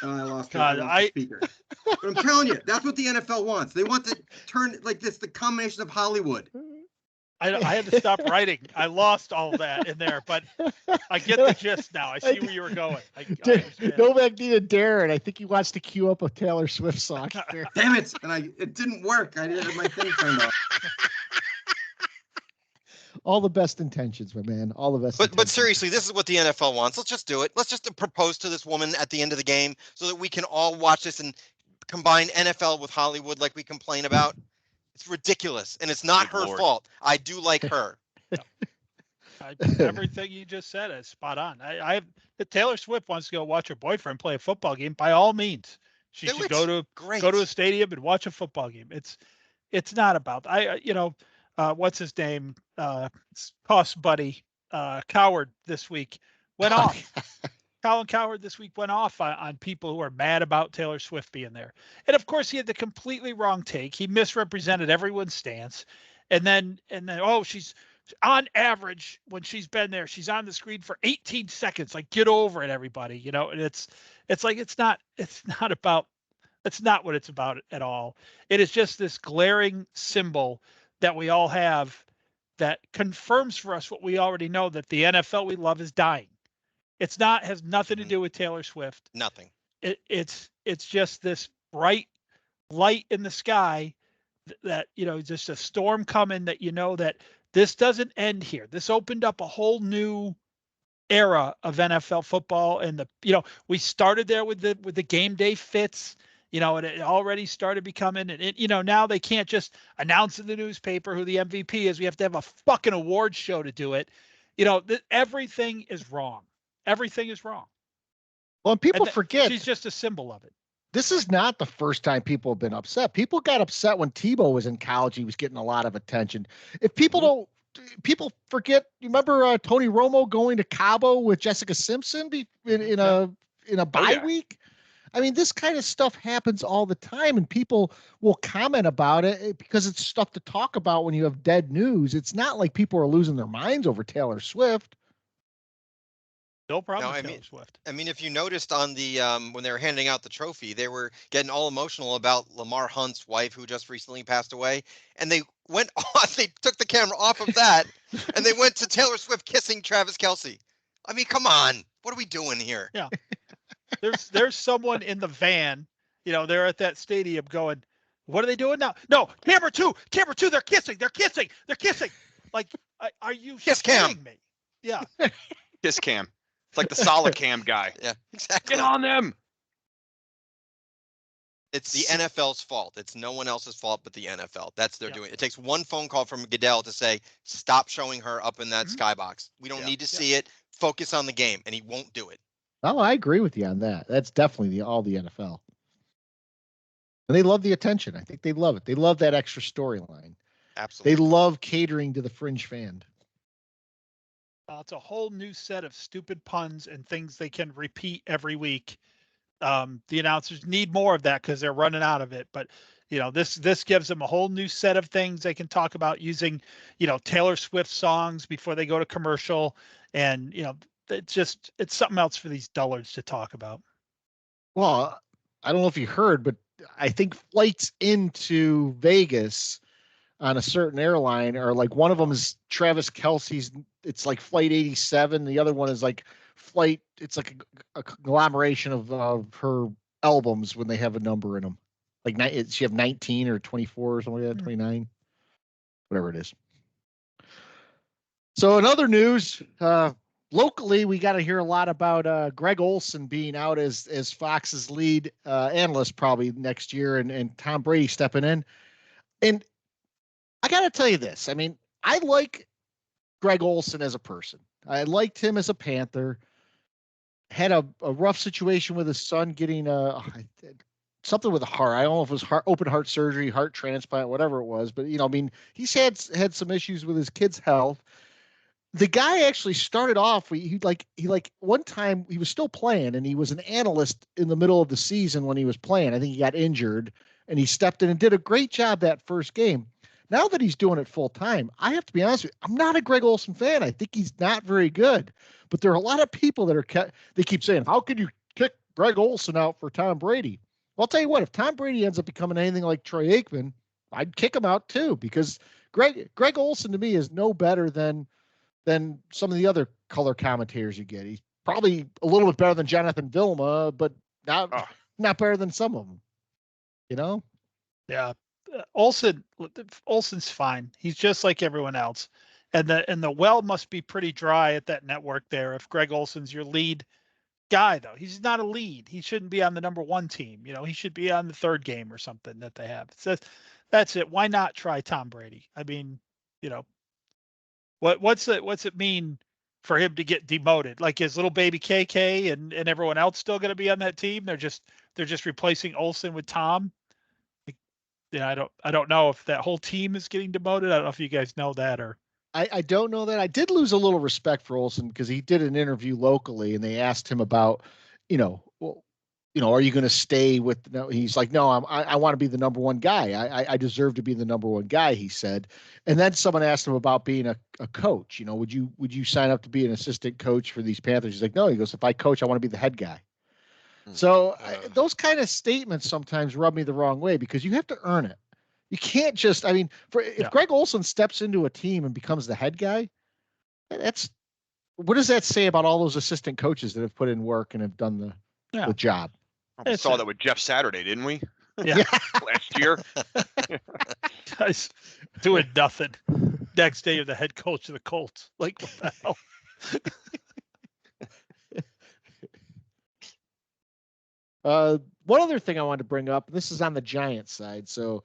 Speaker 8: And I lost
Speaker 3: God,
Speaker 8: speaker. But I'm telling you, that's what the NFL wants. They want to turn like this, the combination of Hollywood.
Speaker 5: I had to stop writing. I lost all that in there, but I get the gist now. I see where you were going. I understand.
Speaker 4: Novak needed Darren. I think he wants to cue up a Taylor Swift song.
Speaker 8: Damn it! And it didn't work. I didn't have my thing turned off.
Speaker 4: All the best intentions, my man. All the best.
Speaker 7: But seriously, this is what the NFL wants. Let's just do it. Let's just propose to this woman at the end of the game so that we can all watch this and combine NFL with Hollywood like we complain about. It's ridiculous, and it's not her fault. I do like her.
Speaker 5: Everything you just said is spot on. If Taylor Swift wants to go watch her boyfriend play a football game, by all means, she should go to a stadium and watch a football game. It's not about what's his name? Cost buddy Coward this week went off. Colin Coward this week went off on people who are mad about Taylor Swift being there. And of course, he had the completely wrong take. He misrepresented everyone's stance. And then, she's on average, when she's been there, she's on the screen for 18 seconds. Like, get over it, everybody. And it's like, it's not what it's about at all. It is just this glaring symbol that we all have that confirms for us what we already know, that the NFL we love is dying. Has nothing to do with Taylor Swift.
Speaker 7: Nothing.
Speaker 5: It's just this bright light in the sky that, just a storm coming, that, that this doesn't end here. This opened up a whole new era of NFL football. And we started there with the game day fits, and it already started becoming, and now they can't just announce in the newspaper who the MVP is. We have to have a fucking awards show to do it. Everything is wrong. Everything is wrong.
Speaker 4: Well, and people forget
Speaker 5: she's just a symbol of it.
Speaker 4: This is not the first time people have been upset. People got upset when Tebow was in college. He was getting a lot of attention. If people forget, you remember Tony Romo going to Cabo with Jessica Simpson in a bye week? I mean, this kind of stuff happens all the time, and people will comment about it because it's stuff to talk about when you have dead news. It's not like people are losing their minds over Taylor Swift.
Speaker 5: No problem with Taylor Swift.
Speaker 7: I mean, if you noticed on the when they were handing out the trophy, they were getting all emotional about Lamar Hunt's wife, who just recently passed away, and they went on. They took the camera off of that, and they went to Taylor Swift kissing Travis Kelce. I mean, come on, what are we doing here?
Speaker 5: Yeah, there's someone in the van. They're at that stadium going, "What are they doing now?" No, camera two, they're kissing. Like, are you kidding me? Yeah,
Speaker 6: kiss cam. It's like the solid cam guy.
Speaker 7: Yeah, exactly.
Speaker 6: Get on them.
Speaker 7: It's the NFL's fault. It's no one else's fault but the NFL. That's they're doing. It takes one phone call from Goodell to say, stop showing her up in that skybox. We don't need to see it. Focus on the game. And he won't do it.
Speaker 4: Oh, I agree with you on that. That's definitely all the NFL. And they love the attention. I think they love it. They love that extra storyline.
Speaker 7: Absolutely.
Speaker 4: They love catering to the fringe fan.
Speaker 5: It's a whole new set of stupid puns and things they can repeat every week. The announcers need more of that because they're running out of it. But, this gives them a whole new set of things they can talk about using, Taylor Swift songs before they go to commercial. And, it's something else for these dullards to talk about.
Speaker 4: Well, I don't know if you heard, but I think flights into Vegas on a certain airline are like, one of them is Travis Kelce's. It's like flight 87. The other one is like flight. It's like a conglomeration of her albums when they have a number in them. Like she have 19 or 24 or something like that, 29, whatever it is. So in other news, locally, we got to hear a lot about Greg Olsen being out as Fox's lead analyst probably next year, and Tom Brady stepping in. And I got to tell you this. I mean, I like Greg Olsen as a person. I liked him as a Panther. Had a rough situation with his son getting something with a heart. I don't know if it was open heart surgery, heart transplant, whatever it was. But, he's had some issues with his kid's health. The guy actually started off, he one time he was still playing, and he was an analyst in the middle of the season when he was playing. I think he got injured, and he stepped in and did a great job that first game. Now that he's doing it full time, I have to be honest with you, I'm not a Greg Olsen fan. I think he's not very good. But there are a lot of people that they keep saying, how could you kick Greg Olson out for Tom Brady. Well, I'll tell you what, if Tom Brady ends up becoming anything like Troy Aikman, I'd kick him out too, because Greg Olson to me is no better than some of the other color commentators you get. He's probably a little bit better than Jonathan Vilma, but not better than some of them. You know?
Speaker 5: Yeah. Olson's fine. He's just like everyone else. And the well must be pretty dry at that network there if Greg Olson's your lead guy, though. He's not a lead. He shouldn't be on the number one team. You know, he should be on the third game or something that they have. So that's it. Why not try Tom Brady? I mean, you know, what's it mean for him to get demoted? Like, is little baby KK and everyone else still going to be on that team? They're just replacing Olson with Tom. Yeah, I don't know if that whole team is getting demoted. I don't know if you guys know that or.
Speaker 4: I don't know that. I did lose a little respect for Olson because he did an interview locally and they asked him about, are you going to stay with? No, he's like, no, I want to be the number one guy. I deserve to be the number one guy, he said. And then someone asked him about being a coach. You know, would you sign up to be an assistant coach for these Panthers? He's like, no. He goes, if I coach, I want to be the head guy. So those kind of statements sometimes rub me the wrong way because you have to earn it. You can't just, if Greg Olson steps into a team and becomes the head guy, what does that say about all those assistant coaches that have put in work and have done the job?
Speaker 6: We saw that with Jeff Saturday, didn't we?
Speaker 5: Yeah.
Speaker 6: Last year.
Speaker 5: Guys doing nothing. Next day of the head coach of the Colts. Like, what the hell?
Speaker 4: One other thing I wanted to bring up, this is on the Giants side. So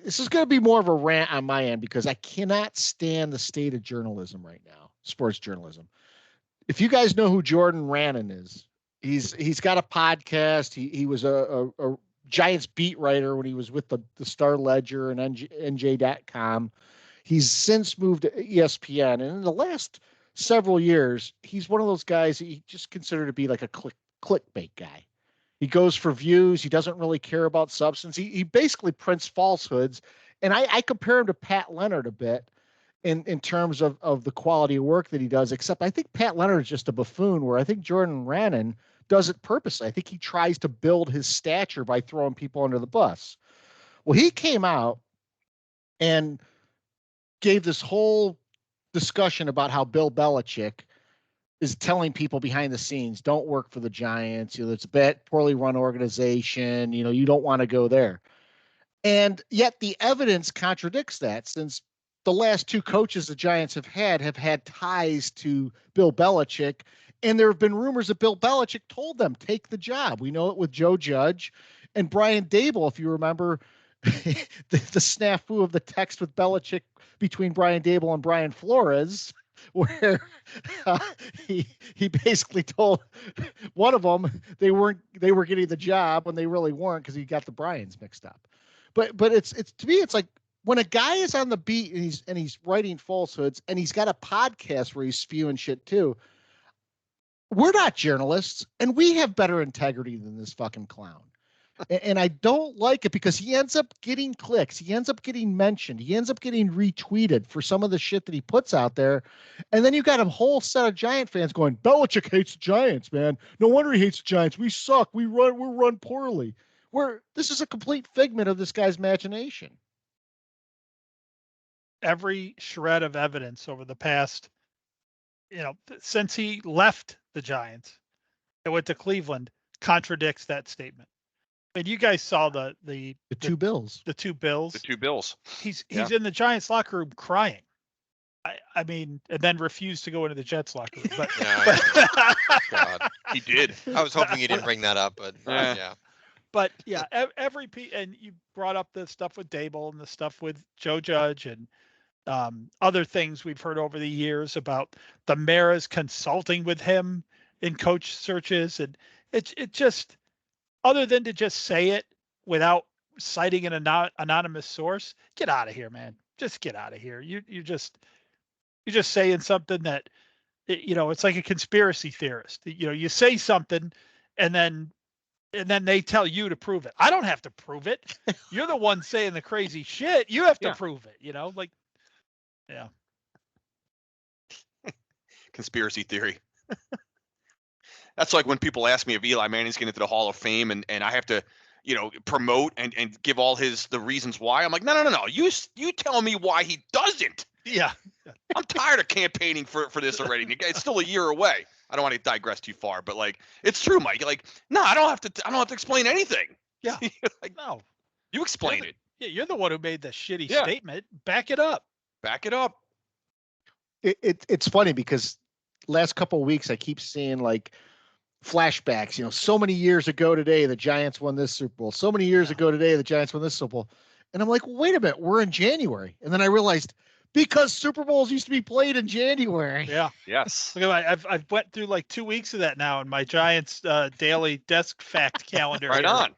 Speaker 4: this is going to be more of a rant on my end because I cannot stand the state of journalism right now, sports journalism. If you guys know who Jordan Rannon is, he's got a podcast. He was a Giants beat writer when he was with the Star Ledger and NJ.com. He's since moved to ESPN, and in the last several years, he's one of those guys that you just consider to be like a clickbait guy. He goes for views. He doesn't really care about substance. He basically prints falsehoods. And I compare him to Pat Leonard a bit in terms of the quality of work that he does, except I think Pat Leonard is just a buffoon, where I think Jordan Rannon does it purposely. I think he tries to build his stature by throwing people under the bus. Well, he came out and gave this whole discussion about how Bill Belichick is telling people behind the scenes, don't work for the Giants. It's a bad, poorly run organization. You don't want to go there. And yet the evidence contradicts that, since the last two coaches the Giants have had ties to Bill Belichick. And there have been rumors that Bill Belichick told them, take the job. We know it with Joe Judge and Brian Daboll. If you remember the snafu of the text with Belichick between Brian Daboll and Brian Flores, where he basically told one of them they were getting the job when they really weren't, because he got the Bryans mixed up. But it's to me, it's like when a guy is on the beat and he's writing falsehoods and he's got a podcast where he's spewing shit too. We're not journalists, and we have better integrity than this fucking clown. And I don't like it because he ends up getting clicks. He ends up getting mentioned. He ends up getting retweeted for some of the shit that he puts out there. And then you got a whole set of Giant fans going, Belichick hates the Giants, man. No wonder he hates the Giants. We suck. We're run poorly. This is a complete figment of this guy's imagination.
Speaker 5: Every shred of evidence over the past, since he left the Giants and went to Cleveland, contradicts that statement. And you guys saw the
Speaker 4: two bills.
Speaker 5: The two bills.
Speaker 6: The two bills.
Speaker 5: He's in the Giants locker room crying. I mean, and then refused to go into the Jets locker room. But,
Speaker 6: God, he did.
Speaker 7: I was hoping you didn't bring that up, but yeah.
Speaker 5: But yeah, and you brought up the stuff with Daboll and the stuff with Joe Judge and other things we've heard over the years about the Maras consulting with him in coach searches, and it just, other than to just say it without citing an anonymous source, get out of here, man. Just get out of here. You're just saying something that, it's like a conspiracy theorist. You say something and then they tell you to prove it. I don't have to prove it. You're the one saying the crazy shit. You have to prove it,
Speaker 6: Conspiracy theory. That's like when people ask me if Eli Manning's getting into the Hall of Fame and I have to, promote and give all the reasons why. I'm like, no. You tell me why he doesn't.
Speaker 5: Yeah.
Speaker 6: I'm tired of campaigning for this already. It's still a year away. I don't want to digress too far, but like, it's true, Mike. Like, no, I don't have to explain anything.
Speaker 5: Yeah.
Speaker 6: Like,
Speaker 5: no.
Speaker 6: You explain it.
Speaker 5: Yeah, you're the one who made the shitty statement. Back it up.
Speaker 6: Back it up.
Speaker 4: It's funny because last couple of weeks I keep seeing like flashbacks. So many years ago today the Giants won this Super Bowl. So many years ago today the Giants won this Super Bowl, and I'm like, wait a minute, we're in January, and then I realized because Super Bowls used to be played in January.
Speaker 5: Yeah.
Speaker 6: Yes.
Speaker 5: Look at I've went through like 2 weeks of that now in my Giants daily desk fact calendar.
Speaker 6: Right on.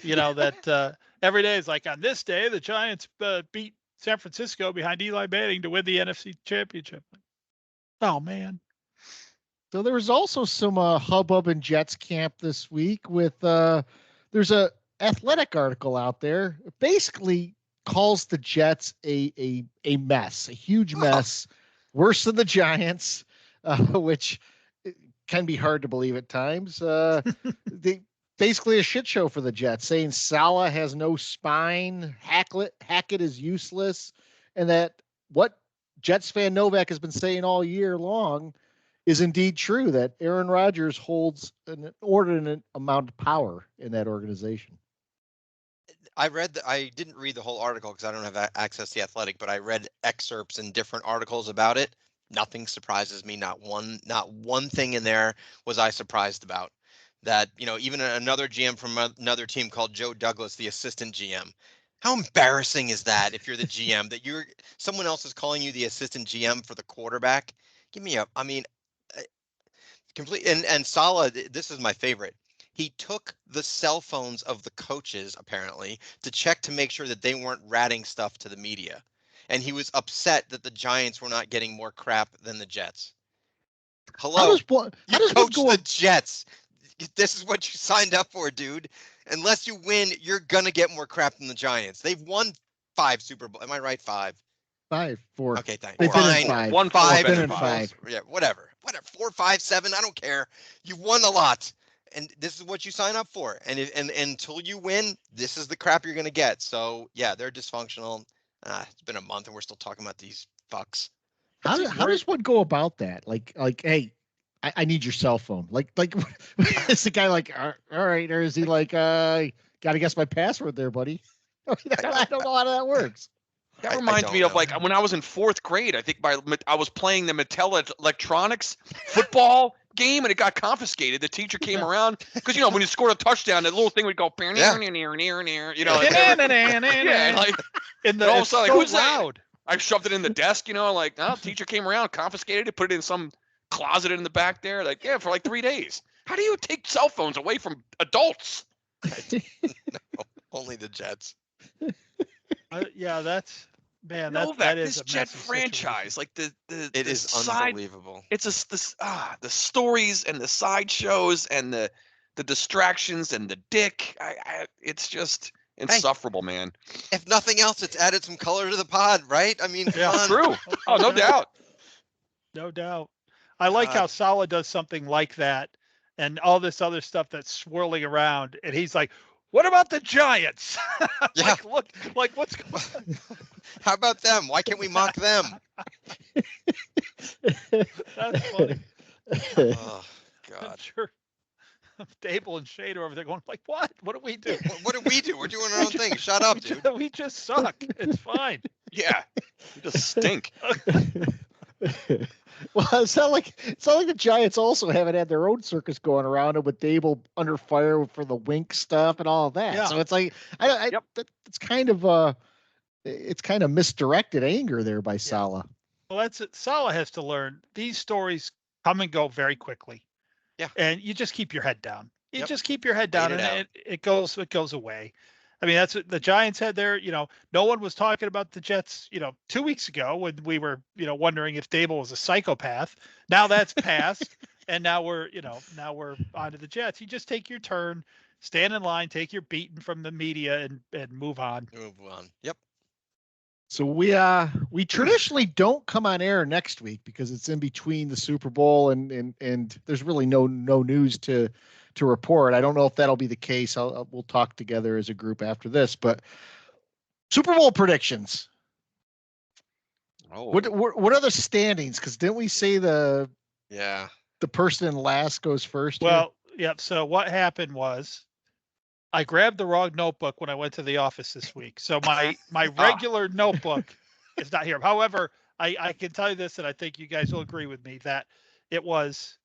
Speaker 5: That every day is like on this day the Giants beat San Francisco behind Eli Manning to win the NFC Championship. Oh man.
Speaker 4: So there was also some hubbub in Jets camp this week with there's a Athletic article out there. It basically calls the Jets a mess, a huge mess, worse than the Giants, which can be hard to believe at times. They basically a shit show for the Jets, saying Saleh has no spine, Hackett is useless, and that what Jets fan Novak has been saying all year long is indeed true, that Aaron Rodgers holds an inordinate amount of power in that organization.
Speaker 7: I didn't read the whole article because I don't have access to The Athletic, but I read excerpts in different articles about it. Nothing surprises me. Not one thing in there was I surprised about. That, even another GM from another team called Joe Douglas, the assistant GM. How embarrassing is that if you're the GM that someone else is calling you the assistant GM for the quarterback? Complete. And Saleh, this is my favorite. He took the cell phones of the coaches, apparently, to check to make sure that they weren't ratting stuff to the media. And he was upset that the Giants were not getting more crap than the Jets. Hello, you coach the Jets. This is what you signed up for, dude. Unless you win, you're going to get more crap than the Giants. They've won 5 Super Bowls. Am I right? 5?
Speaker 4: 4.
Speaker 7: Okay, thanks.
Speaker 4: They've been in 5.
Speaker 6: 1,
Speaker 7: 5,
Speaker 4: been in 5.
Speaker 7: Yeah, whatever. 4, 5, 7. I don't care. You've won a lot. And this is what you sign up for. And until you win, this is the crap you're going to get. So, yeah, they're dysfunctional. It's been a month and we're still talking about these fucks.
Speaker 4: How does one go about that? Like, hey, I need your cell phone. Like, is the guy like, all right, or is he like, got to guess my password there, buddy? I don't know how that works.
Speaker 6: That reminds me of like when I was in 4th grade. I think I was playing the Mattel Electronics football game and it got confiscated. The teacher came around because when you scored a touchdown, that little thing would go near.
Speaker 5: Yeah,
Speaker 6: like and all of a sudden, like, who's loud? I shoved it in the desk, like, no, teacher came around, confiscated it, put it in some closet in the back there, like, for like 3 days. How do you take cell phones away from adults?
Speaker 7: No, only the Jets.
Speaker 5: Yeah, that's man.
Speaker 6: Novak,
Speaker 5: that is
Speaker 6: this Jet franchise, like
Speaker 7: it is unbelievable.
Speaker 6: It's the stories and the sideshows and the distractions and the dick. It's just insufferable, man.
Speaker 7: If nothing else, it's added some color to the pod, right? I mean,
Speaker 6: yeah, true. Oh, no doubt.
Speaker 5: No doubt. I like how Saleh does something like that and all this other stuff that's swirling around. And he's like, what about the Giants?
Speaker 7: Yeah.
Speaker 5: Like what's going on?
Speaker 7: How about them? Why can't we mock them?
Speaker 5: That's funny.
Speaker 7: Oh, God.
Speaker 5: I'm sure Dable and Shade are over there going, like, what? What do we do?
Speaker 7: What do we do? We're doing our own thing. Shut up, dude.
Speaker 5: We just suck. It's fine.
Speaker 6: Yeah. We just stink.
Speaker 4: Well, it's not like the Giants also haven't had their own circus going around and with Dable under fire for the wink stuff and all of that.
Speaker 5: Yeah.
Speaker 4: So it's like it's kind of misdirected anger there by Saleh.
Speaker 5: Well, that's it. Saleh has to learn these stories come and go very quickly.
Speaker 7: Yeah.
Speaker 5: And you just keep your head down. You just keep your head down and it goes away. I mean, that's what the Giants had there. No one was talking about the Jets, 2 weeks ago when we were, wondering if Dable was a psychopath. Now that's passed. And now we're on to the Jets. You just take your turn, stand in line, take your beating from the media and move on.
Speaker 7: Move on. Yep.
Speaker 4: So we traditionally don't come on air next week because it's in between the Super Bowl and there's really no news to report. I don't know if that'll be the case. We'll talk together as a group after this, but Super Bowl predictions.
Speaker 6: Oh.
Speaker 4: What are the standings? Because didn't we say the person in last goes first?
Speaker 5: Well, yep. So what happened was I grabbed the wrong notebook when I went to the office this week. So my regular notebook is not here. However, I can tell you this, and I think you guys will agree with me that it was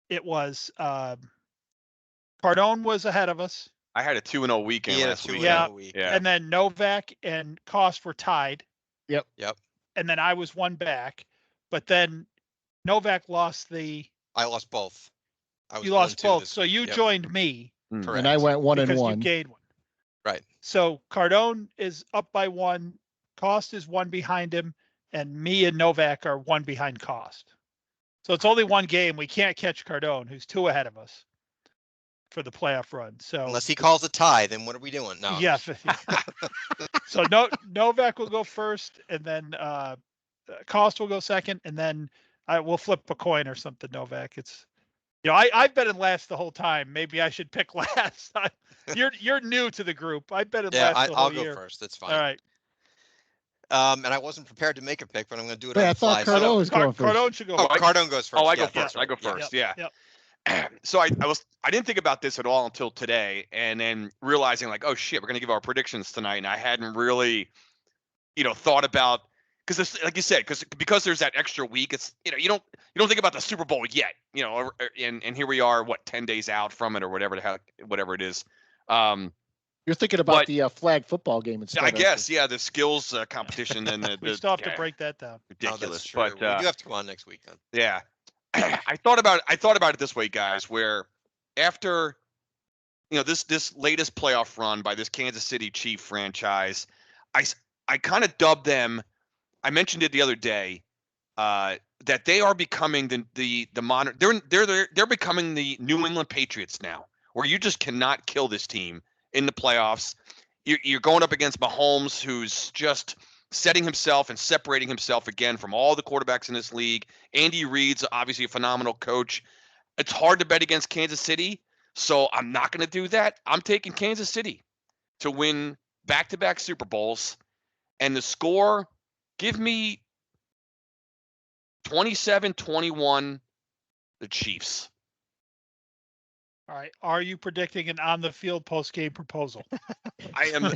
Speaker 5: Cardone was ahead of us.
Speaker 6: I had a 2-0 weekend last week.
Speaker 5: Yeah. And then Novak and Cost were tied.
Speaker 4: Yep.
Speaker 5: And then I was one back, but then Novak lost I
Speaker 7: lost both.
Speaker 5: You lost both. So you joined me.
Speaker 4: Correct. And I went 1-1.
Speaker 5: Because you gained one.
Speaker 7: Right.
Speaker 5: So Cardone is up by 1. Cost is 1 behind him. And me and Novak are 1 behind Cost. So it's only 1 game. We can't catch Cardone, who's 2 ahead of us for the playoff run. So
Speaker 7: unless he calls a tie, then what are we doing? No.
Speaker 5: Yes. So Novak will go first, and then Cost will go second, and then we'll flip a coin or something. Novak, it's I've been in last the whole time. Maybe I should pick last. You're new to the group. I've been in last the whole year.
Speaker 7: I'll go first. That's fine.
Speaker 5: All right.
Speaker 7: And I wasn't prepared to make a pick, but I'm going to do it on
Speaker 4: I
Speaker 7: the fly.
Speaker 4: thought Cardone was going first.
Speaker 5: Cardone should go.
Speaker 7: Cardone goes first.
Speaker 6: Oh, I go first. I go first. Yeah. So I didn't think about this at all until today, and then realizing like, oh shit, we're gonna give our predictions tonight, and I hadn't really, thought about because like you said, because there's that extra week. It's you don't think about the Super Bowl yet, and here we are, 10 days out from it or whatever it is.
Speaker 4: You're thinking about the flag football game instead.
Speaker 6: I guess, the skills competition and
Speaker 5: we still have to break that down.
Speaker 6: Ridiculous,
Speaker 7: but we do have to come on next week then.
Speaker 6: Yeah. I thought about it this way, guys, where after this latest playoff run by this Kansas City Chief franchise, I kind of dubbed them. I mentioned it the other day that they are becoming the modern. They're becoming the New England Patriots now, where you just cannot kill this team in the playoffs. You're going up against Mahomes, who's just setting himself and separating himself again from all the quarterbacks in this league. Andy Reid's obviously a phenomenal coach. It's hard to bet against Kansas City, so I'm not going to do that. I'm taking Kansas City to win back-to-back Super Bowls. And the score, give me 27-21, the Chiefs.
Speaker 5: All right. Are you predicting an on-the-field post-game proposal?
Speaker 6: I am.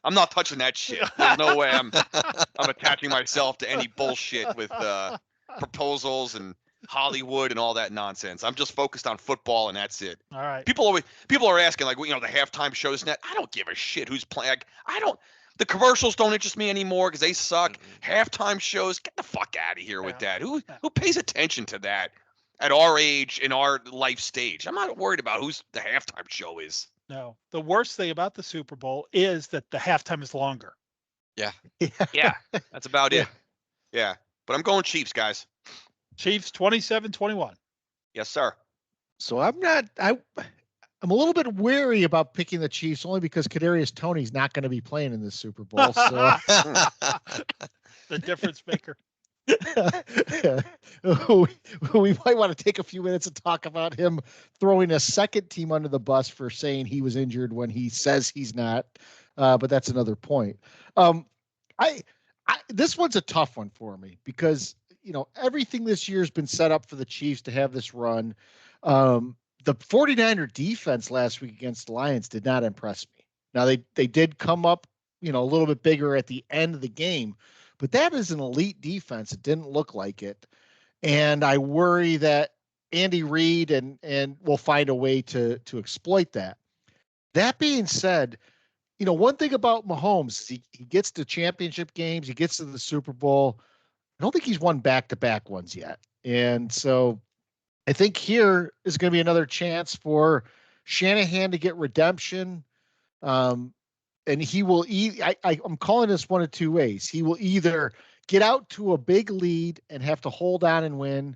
Speaker 6: I'm not touching that shit. There's no way I'm attaching myself to any bullshit with proposals and Hollywood and all that nonsense. I'm just focused on football, and that's it.
Speaker 5: All right.
Speaker 6: People are asking, like, the halftime shows and that. I don't give a shit who's playing. The commercials don't interest me anymore because they suck. Halftime shows, get the fuck out of here with that. Who pays attention to that at our age, in our life stage? I'm not worried about who's the halftime show is.
Speaker 5: No. The worst thing about the Super Bowl is that the halftime is longer.
Speaker 6: Yeah. That's about it. Yeah. But I'm going Chiefs, guys.
Speaker 5: Chiefs 27-21.
Speaker 6: Yes, sir.
Speaker 4: So I'm a little bit wary about picking the Chiefs only because Kadarius Toney's not going to be playing in this Super Bowl. So
Speaker 5: the difference maker.
Speaker 4: We might want to take a few minutes to talk about him throwing a second team under the bus for saying he was injured when he says he's not. But that's another point. This one's a tough one for me because, everything this year has been set up for the Chiefs to have this run. The 49er defense last week against the Lions did not impress me. Now they did come up, a little bit bigger at the end of the game, but that is an elite defense. It didn't look like it. And I worry that Andy Reid and will find a way to exploit that. That being said, one thing about Mahomes is he gets to championship games, he gets to the Super Bowl. I don't think he's won back-to-back ones yet. And so I think here is going to be another chance for Shanahan to get redemption. And he will I'm calling this one of two ways. He will either get out to a big lead and have to hold on and win,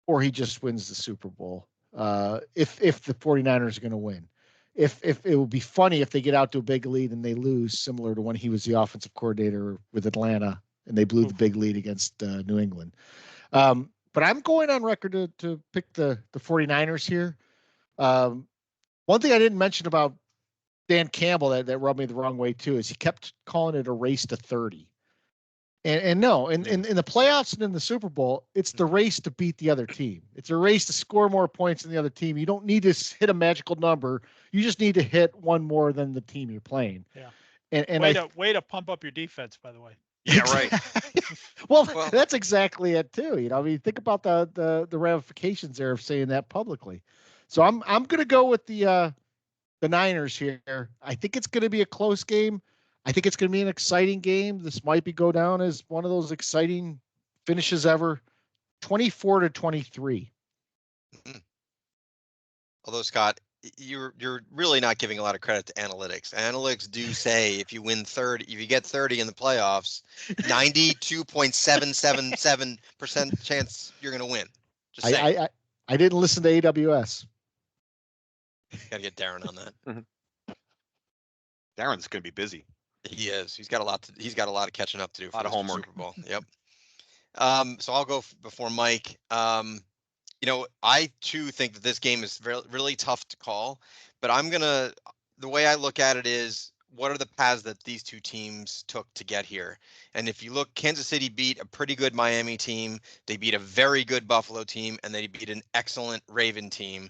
Speaker 4: or he just wins the Super Bowl if the 49ers are going to win. if it would be funny if they get out to a big lead and they lose, similar to when he was the offensive coordinator with Atlanta and they blew the big lead against New England. But I'm going on record to pick the 49ers here. One thing I didn't mention about Dan Campbell that rubbed me the wrong way too is he kept calling it a race to 30. And no, in the playoffs and in the Super Bowl, it's the race to beat the other team. It's a race to score more points than the other team. You don't need to hit a magical number. You just need to hit one more than the team you're playing.
Speaker 5: Yeah.
Speaker 4: And
Speaker 5: way to pump up your defense, by the way.
Speaker 6: Yeah, right.
Speaker 4: well, that's exactly it too. I mean, think about the ramifications there of saying that publicly. So I'm going to go with the Niners here. I think it's going to be a close game. I think it's going to be an exciting game. This might go down as one of those exciting finishes ever. 24-23.
Speaker 7: Although, Scott, you're really not giving a lot of credit to analytics. Analytics do say if you get 30 in the playoffs, 92.777% chance you're going to win. Just saying.
Speaker 4: I didn't listen to AWS.
Speaker 7: Got to get Darren on that.
Speaker 6: Darren's going to be busy.
Speaker 7: He is. He's got a lot of catching up to do for the
Speaker 6: homework.
Speaker 7: Super Bowl. Yep. So I'll go before Mike. I too think that this game is really tough to call, but the way I look at it is, what are the paths that these two teams took to get here? And if you look, Kansas City beat a pretty good Miami team. They beat a very good Buffalo team, and they beat an excellent Raven team.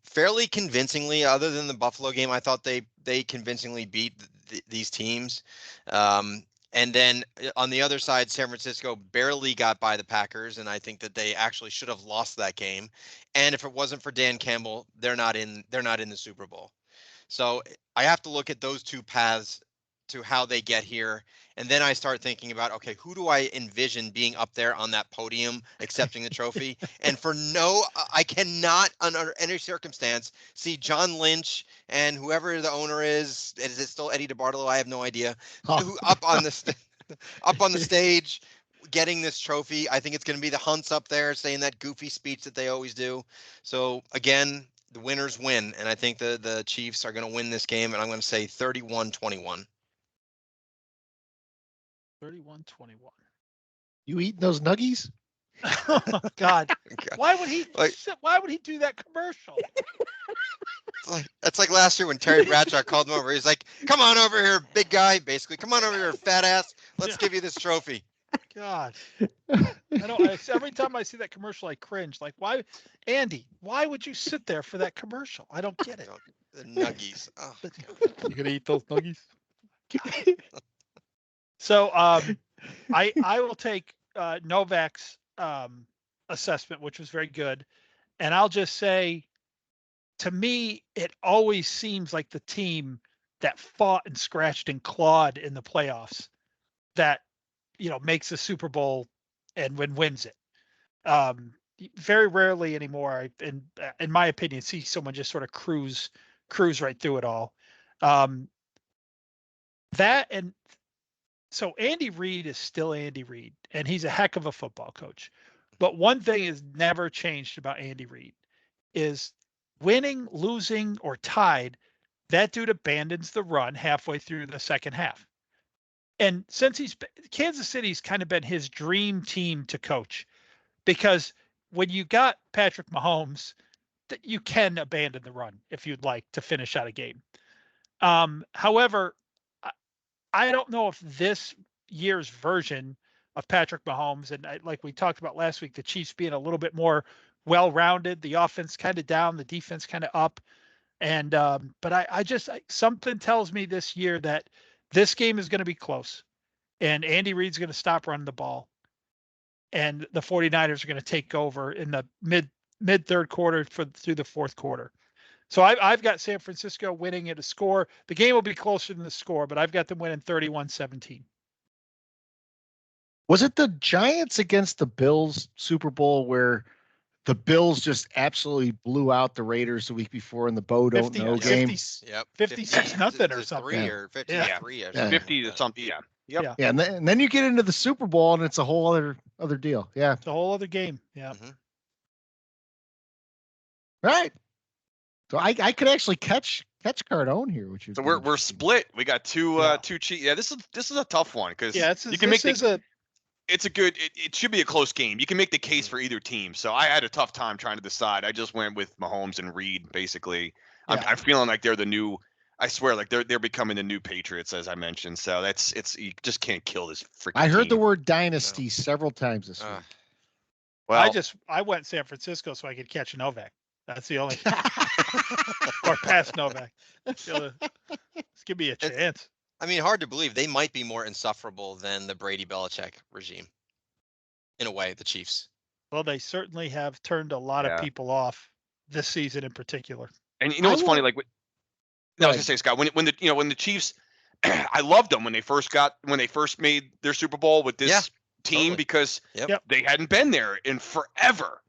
Speaker 7: Fairly convincingly, other than the Buffalo game, I thought they convincingly beat these teams. And then on the other side, San Francisco barely got by the Packers, and I think that they actually should have lost that game. And if it wasn't for Dan Campbell, they're not in the Super Bowl. So I have to look at those two paths to how they get here. And then I start thinking about, okay, who do I envision being up there on that podium accepting the trophy? And I cannot under any circumstance see John Lynch and whoever the owner is it still Eddie DeBartolo? I have no idea. Who up on the stage getting this trophy. I think it's going to be the Hunts up there saying that goofy speech that they always do. So again, the winners win, and I think the Chiefs are going to win this game, and I'm going to say 31-21.
Speaker 5: 31-21.
Speaker 4: You eating those nuggies?
Speaker 5: Oh, God. Why would he do that commercial?
Speaker 7: That's like last year when Terry Bradshaw called him over. He's like, "Come on over here, big guy." Basically, "Come on over here, fat ass. Let's give you this trophy."
Speaker 5: God. Every time I see that commercial, I cringe. Like, why, Andy? Why would you sit there for that commercial? I don't get it.
Speaker 7: The nuggies. Oh.
Speaker 5: You gonna eat those nuggies? So, I will take Novak's assessment, which was very good, and I'll just say, to me, it always seems like the team that fought and scratched and clawed in the playoffs that makes the Super Bowl and wins it. Very rarely anymore, in my opinion, see someone just sort of cruise right through it all. So Andy Reid is still Andy Reid, and he's a heck of a football coach. But one thing has never changed about Andy Reid is winning, losing, or tied, that dude abandons the run halfway through the second half. And since Kansas City's kind of been his dream team to coach, because when you got Patrick Mahomes, that you can abandon the run if you'd like to finish out a game. However, I don't know if this year's version of Patrick Mahomes, and like we talked about last week, the Chiefs being a little bit more well-rounded, the offense kind of down, the defense kind of up. And but something tells me this year that this game is going to be close, and Andy Reid's going to stop running the ball, and the 49ers are going to take over in the mid third quarter through the fourth quarter. So I've got San Francisco winning at a score. The game will be closer than the score, but I've got them winning 31-17.
Speaker 4: Was it the Giants against the Bills Super Bowl where the Bills just absolutely blew out the Raiders the week before in the Bo Don't Know game?
Speaker 5: 56-0 or something.
Speaker 7: Or 53 or
Speaker 6: 50 to something. Yeah. Yep.
Speaker 4: Yeah. And then you get into the Super Bowl and it's a whole other deal. Yeah.
Speaker 5: It's a whole other game. Yeah.
Speaker 7: Mm-hmm.
Speaker 4: Right. So I could actually catch catch Cardone here, which is
Speaker 6: so we're split. We got two Chiefs. Yeah, this is a tough one because you can make it's a good. It should be a close game. You can make the case for either team. So I had a tough time trying to decide. I just went with Mahomes and Reed basically. Yeah. I'm feeling like they're the new. I swear, like they're becoming the new Patriots, as I mentioned. So it's you just can't kill this freaking.
Speaker 4: I heard
Speaker 6: team.
Speaker 4: the word dynasty several times this week.
Speaker 5: Well, I went San Francisco so I could catch Novak. That's the only or pass Novak. Just give me a chance.
Speaker 7: I mean, hard to believe they might be more insufferable than the Brady Belichick regime. In a way, the Chiefs.
Speaker 5: Well, they certainly have turned a lot of people off this season in particular.
Speaker 6: And you know what's funny? Like, I was gonna say, Scott, when the Chiefs, I loved them when they first made their Super Bowl with this team because they hadn't been there in forever.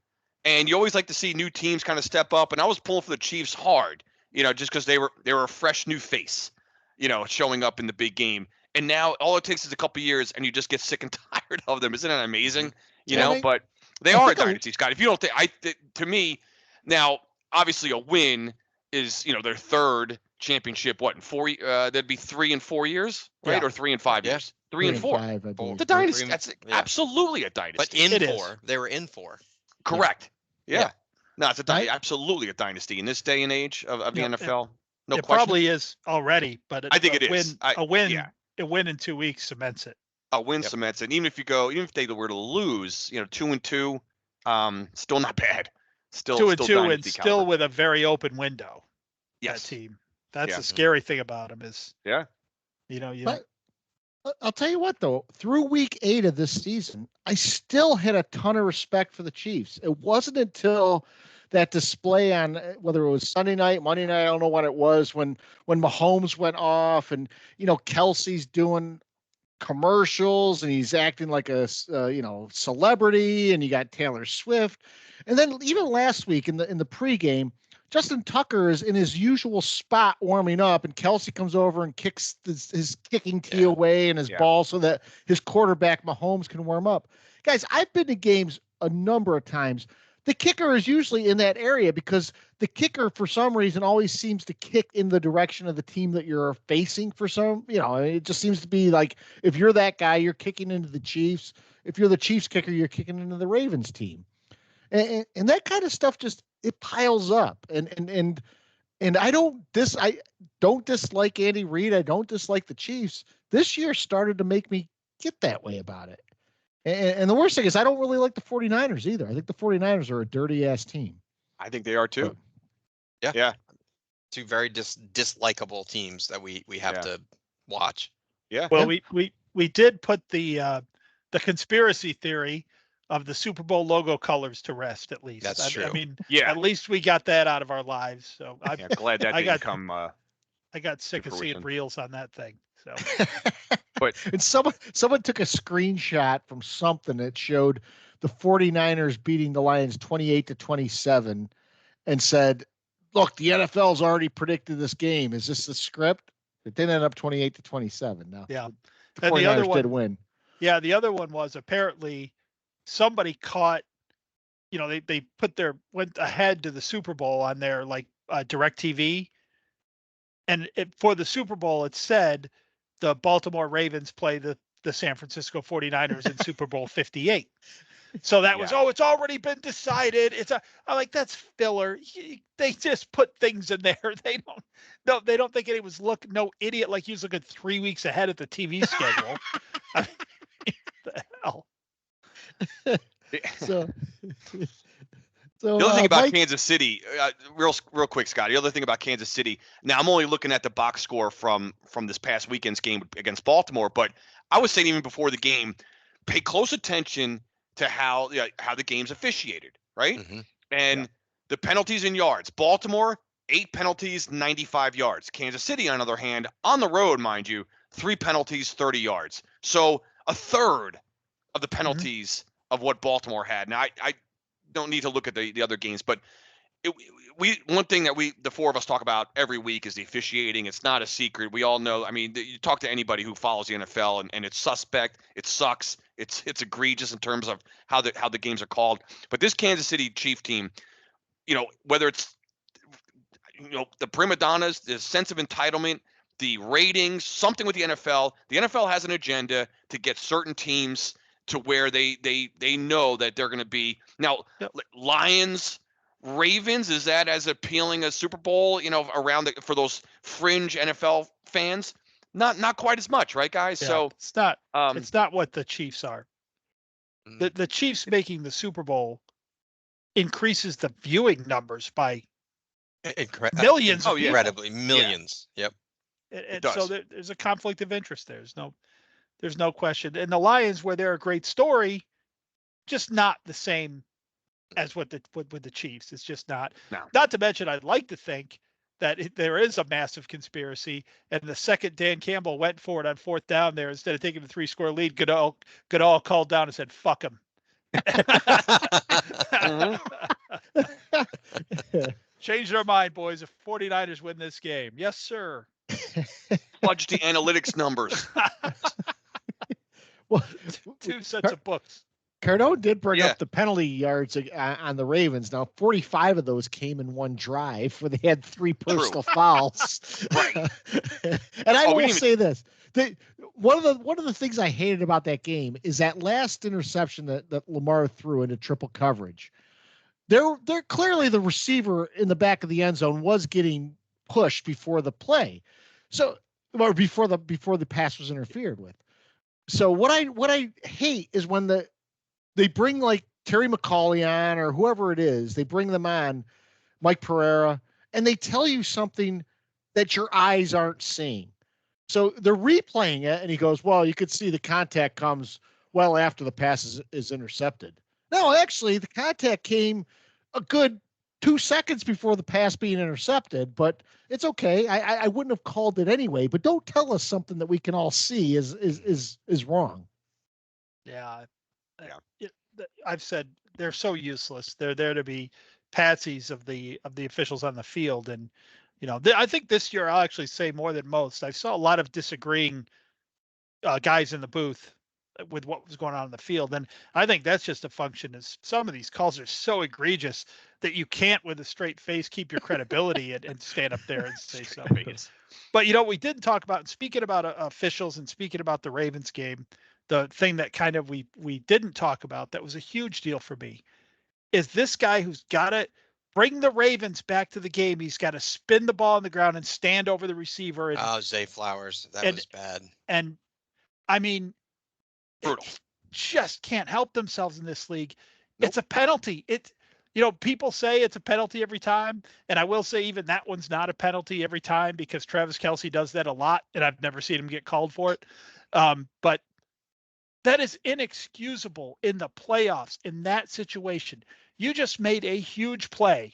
Speaker 6: And you always like to see new teams kind of step up. And I was pulling for the Chiefs hard, just because they were a fresh new face, showing up in the big game. And now all it takes is a couple of years, and you just get sick and tired of them. Isn't that amazing? But they are a dynasty, Scott. If you don't think, to me, now obviously a win is their third championship. What in 4? That'd be 3 and 4 years, right? Or 3 and 5 years. 3 and 4. The dynasty. That's absolutely a dynasty.
Speaker 7: But in 4, they were in 4.
Speaker 6: Correct. Yeah. No, it's absolutely a dynasty in this day and age of the NFL. No question.
Speaker 5: It probably is already, but
Speaker 6: I think it is.
Speaker 5: A win in 2 weeks cements it.
Speaker 6: A win cements it. Even if they were to lose, 2-2, still not bad. Still
Speaker 5: 2-2 and still with a very open window.
Speaker 6: Yes.
Speaker 5: That team. That's the scary thing about them is.
Speaker 6: Yeah.
Speaker 4: But I'll tell you what, though, through week 8 of this season, I still had a ton of respect for the Chiefs. It wasn't until that display on whether it was Sunday night, Monday night, I don't know what it was, when Mahomes went off and, Kelsey's doing commercials and he's acting like a, celebrity, and you got Taylor Swift. And then even last week in the pregame, Justin Tucker is in his usual spot warming up, and Kelsey comes over and kicks his kicking tee away and his ball so that his quarterback Mahomes can warm up. Guys, I've been to games a number of times. The kicker is usually in that area because the kicker, for some reason, always seems to kick in the direction of the team that you're facing for some, it just seems to be like if you're that guy, you're kicking into the Chiefs. If you're the Chiefs kicker, you're kicking into the Ravens team. And that kind of stuff it piles up. And I don't dislike Andy Reid. I don't dislike the Chiefs. This year started to make me get that way about it. And the worst thing is I don't really like the 49ers either. I think the 49ers are a dirty ass team.
Speaker 6: I think they are too.
Speaker 7: Yeah. Two very dislikable teams that we have to watch.
Speaker 6: Yeah.
Speaker 5: Well, we did put the conspiracy theory of the Super Bowl logo colors to rest, at least.
Speaker 7: That's true.
Speaker 5: I mean, at least we got that out of our lives. So I'm
Speaker 6: glad that didn't come.
Speaker 5: I got sick of seeing reels on that thing. So,
Speaker 4: and someone took a screenshot from something that showed the 49ers beating the Lions 28-27 and said, "Look, the NFL's already predicted this game. Is this the script?" It did end up 28-27. Now, the 49ers did win.
Speaker 5: Yeah, the other one was apparently somebody caught, they went ahead to the Super Bowl on their DirecTV. And for the Super Bowl, it said the Baltimore Ravens play the San Francisco 49ers in Super Bowl 58. So that was, it's already been decided. I'm like, that's filler. They just put things in there. They don't think it was no idiot like he's looking 3 weeks ahead at the TV schedule. I mean, the hell.
Speaker 4: So
Speaker 6: the other thing about Kansas City, real quick, Scott. The other thing about Kansas City. Now I'm only looking at the box score from this past weekend's game against Baltimore, but I was saying even before the game, pay close attention to how the game's officiated, right? Mm-hmm. And the penalties in yards. Baltimore 8 penalties, 95 yards. Kansas City, on the other hand, on the road, mind you, 3 penalties, 30 yards. So a third of the penalties of what Baltimore had. Now I don't need to look at the other games, but one thing that the four of us talk about every week is the officiating. It's not a secret. We all know. I mean, you talk to anybody who follows the NFL, and it's suspect. It sucks. It's egregious in terms of how the games are called. But this Kansas City Chief team, whether it's the prima donnas, the sense of entitlement, the ratings, something with the NFL. The NFL has an agenda to get certain teams to where they know that they're going to be. Now, Lions, Ravens, is that as appealing as Super Bowl, around for those fringe NFL fans? Not quite as much, right, guys?
Speaker 5: Yeah,
Speaker 6: So
Speaker 5: it's not what the Chiefs are. The Chiefs making the Super Bowl increases the viewing numbers by millions.
Speaker 7: Incredibly, millions.
Speaker 6: Yeah.
Speaker 7: Yep.
Speaker 5: And so there's a conflict of interest there. There's no question. And the Lions, where they're a great story, just not the same as with the Chiefs. It's just not.
Speaker 6: No.
Speaker 5: Not to mention, I'd like to think that there is a massive conspiracy. And the second Dan Campbell went for it on fourth down there, instead of taking the 3-score lead, Goodall called down and said, "Fuck him." Change their mind, boys. If 49ers win this game. Yes, sir.
Speaker 6: Fudge the analytics numbers.
Speaker 4: Well,
Speaker 5: two sets of books.
Speaker 4: Cardone did bring up the penalty yards on the Ravens. Now, 45 of those came in one drive where they had 3 personal fouls.
Speaker 6: Right.
Speaker 4: And I will say this. One of the things I hated about that game is that last interception that Lamar threw into triple coverage. They're clearly the receiver in the back of the end zone was getting pushed before the play. So, or before the pass was interfered with. So what I hate is when they bring like Terry McCauley on or whoever it is, they bring them on, Mike Pereira, and they tell you something that your eyes aren't seeing. So they're replaying it, and he goes, well, you could see the contact comes well after the pass is intercepted. No, actually, the contact came a good 2 seconds before the pass being intercepted, but it's okay. I wouldn't have called it anyway, but don't tell us something that we can all see is wrong.
Speaker 5: Yeah. I've said they're so useless. They're there to be patsies of the officials on the field. And, I think this year I'll actually say more than most. I saw a lot of disagreeing guys in the booth with what was going on in the field. And I think that's just a function is some of these calls are so egregious that you can't with a straight face keep your credibility and stand up there and say something. But, we didn't talk about, speaking about officials and speaking about the Ravens game, the thing that kind of we didn't talk about that was a huge deal for me is this guy who's got to bring the Ravens back to the game. He's got to spin the ball on the ground and stand over the receiver. And,
Speaker 7: Zay Flowers. That was bad.
Speaker 5: And I mean,
Speaker 6: brutal.
Speaker 5: Just can't help themselves in this league. Nope. It's a penalty. People say it's a penalty every time. And I will say even that one's not a penalty every time because Travis Kelce does that a lot. And I've never seen him get called for it. But that is inexcusable in the playoffs in that situation. You just made a huge play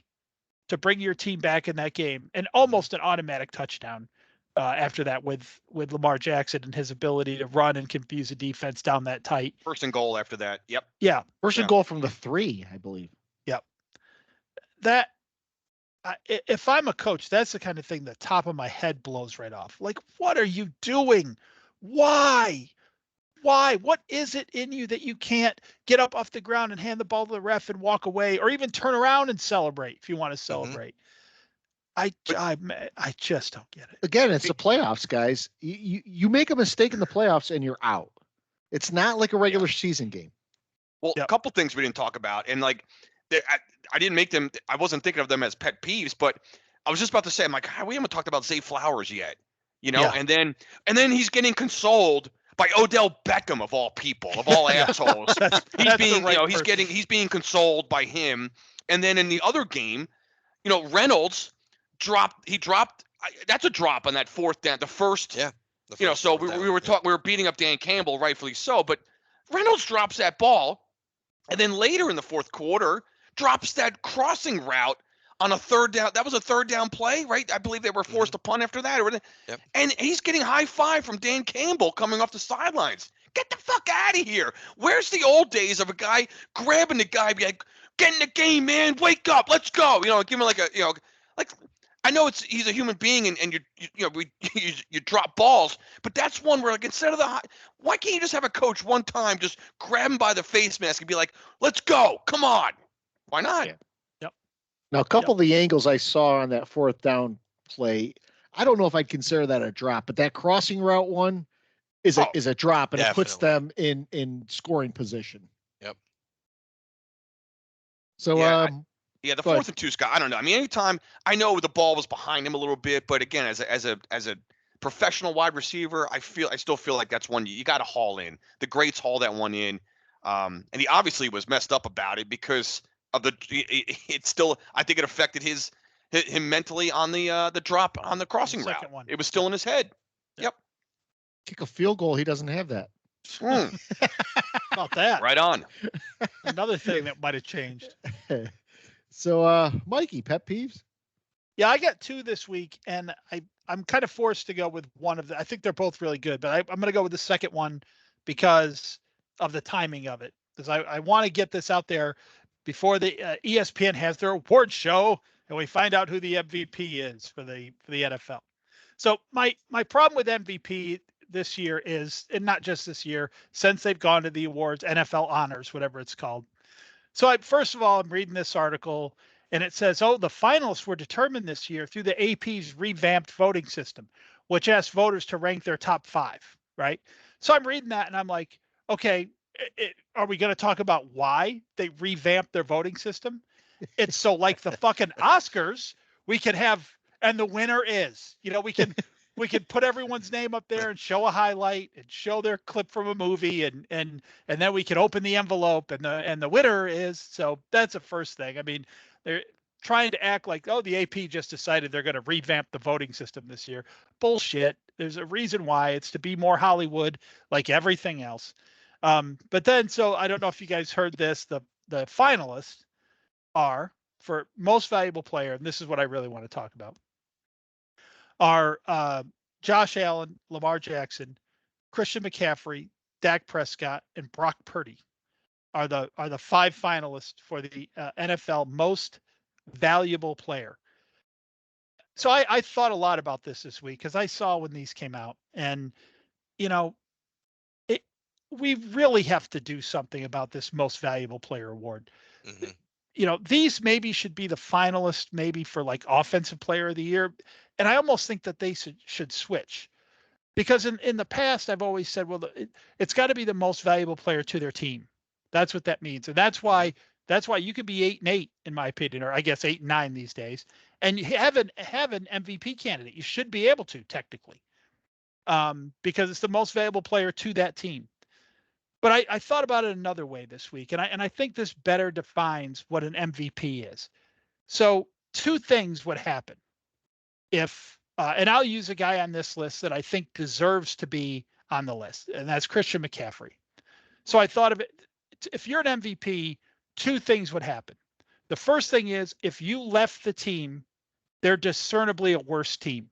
Speaker 5: to bring your team back in that game and almost an automatic touchdown after that with Lamar Jackson and his ability to run and confuse the defense down that tight.
Speaker 6: First and goal after that. Yep.
Speaker 5: Yeah.
Speaker 4: First and goal from the 3, I believe.
Speaker 5: Yep. If I'm a coach, that's the kind of thing the top of my head blows right off. Like, what are you doing? Why? What is it in you that you can't get up off the ground and hand the ball to the ref and walk away, or even turn around and celebrate if you want to celebrate? I just don't get it.
Speaker 4: Again, it's the playoffs, guys. You make a mistake in the playoffs and you're out. It's not like a regular season game.
Speaker 6: Well, a couple things we didn't talk about, and like I didn't make them. I wasn't thinking of them as pet peeves, but I was just about to say, I'm like, we haven't talked about Zay Flowers yet, and then he's getting consoled by Odell Beckham of all people, of all assholes. He's being consoled by him. And then in the other game, Reynolds dropped. That's a drop on that fourth down. The first. Yeah. So we were beating up Dan Campbell, rightfully so. But Reynolds drops that ball, and then later in the fourth quarter drops that crossing route on a third down. That was a third down play, right? I believe they were forced to punt after that. Yep. And he's getting high five from Dan Campbell coming off the sidelines. Get the fuck out of here. Where's the old days of a guy grabbing the guy, be like, get in the game, man. Wake up. Let's go. Give him like I know he's a human being and you drop balls, but that's one where instead of why can't you just have a coach one time just grab him by the face mask and be like, let's go. Come on. Why not?
Speaker 5: Yeah. Yep.
Speaker 4: Now, a couple of the angles I saw on that fourth down play, I don't know if I'd consider that a drop, but that crossing route one is a drop, and it puts them in scoring position.
Speaker 7: Yep.
Speaker 4: So
Speaker 6: the 4th and 2, Scott. I don't know. I mean, anytime I know the ball was behind him a little bit, but again, as a professional wide receiver, I still feel like that's one you got to haul in. The greats haul that one in, and he obviously was messed up about it because of it's still. I think it affected him mentally on the drop on the crossing route. One. It was still in his head. Yep.
Speaker 4: Kick a field goal. He doesn't have that.
Speaker 5: About that.
Speaker 6: Right on.
Speaker 5: Another thing that might have changed.
Speaker 4: So, Mikey, pet peeves?
Speaker 5: Yeah, I got 2 this week, and I'm kind of forced to go with one of them. I think they're both really good, but I'm going to go with the second one because of the timing of it. Because I want to get this out there before the ESPN has their award show, and we find out who the MVP is for the NFL. So my problem with MVP this year is, and not just this year, since they've gone to the awards, NFL honors, whatever it's called. So first of all, I'm reading this article, and it says, the finalists were determined this year through the AP's revamped voting system, which asked voters to rank their top 5, right? So I'm reading that, and I'm like, okay, are we going to talk about why they revamped their voting system? It's so like the fucking Oscars, we can have, and the winner is, we can put everyone's name up there and show a highlight and show their clip from a movie, and then we can open the envelope, and the winner is. So that's the first thing. I mean, they're trying to act like, the AP just decided they're going to revamp the voting system this year. Bullshit. There's a reason why. It's to be more Hollywood, like everything else. But then, so I don't know if you guys heard this, the finalists are for most valuable player, and this is what I really want to talk about, are Josh Allen, Lamar Jackson, Christian McCaffrey, Dak Prescott, and Brock Purdy are the 5 finalists for the NFL most valuable player. So I thought a lot about this week because I saw when these came out, and we really have to do something about this most valuable player award. Mm-hmm. These maybe should be the finalists, maybe for like offensive player of the year. And I almost think that they should switch, because in the past, I've always said, well, it's got to be the most valuable player to their team. That's what that means. And that's why you could be 8-8, in my opinion, or I guess 8-9 these days. And you have an MVP candidate. You should be able to, technically, because it's the most valuable player to that team. But I thought about it another way this week, and I think this better defines what an MVP is. So 2 things would happen if, and I'll use a guy on this list that I think deserves to be on the list, and that's Christian McCaffrey. So I thought of it, if you're an MVP, 2 things would happen. The first thing is, if you left the team, they're discernibly a worse team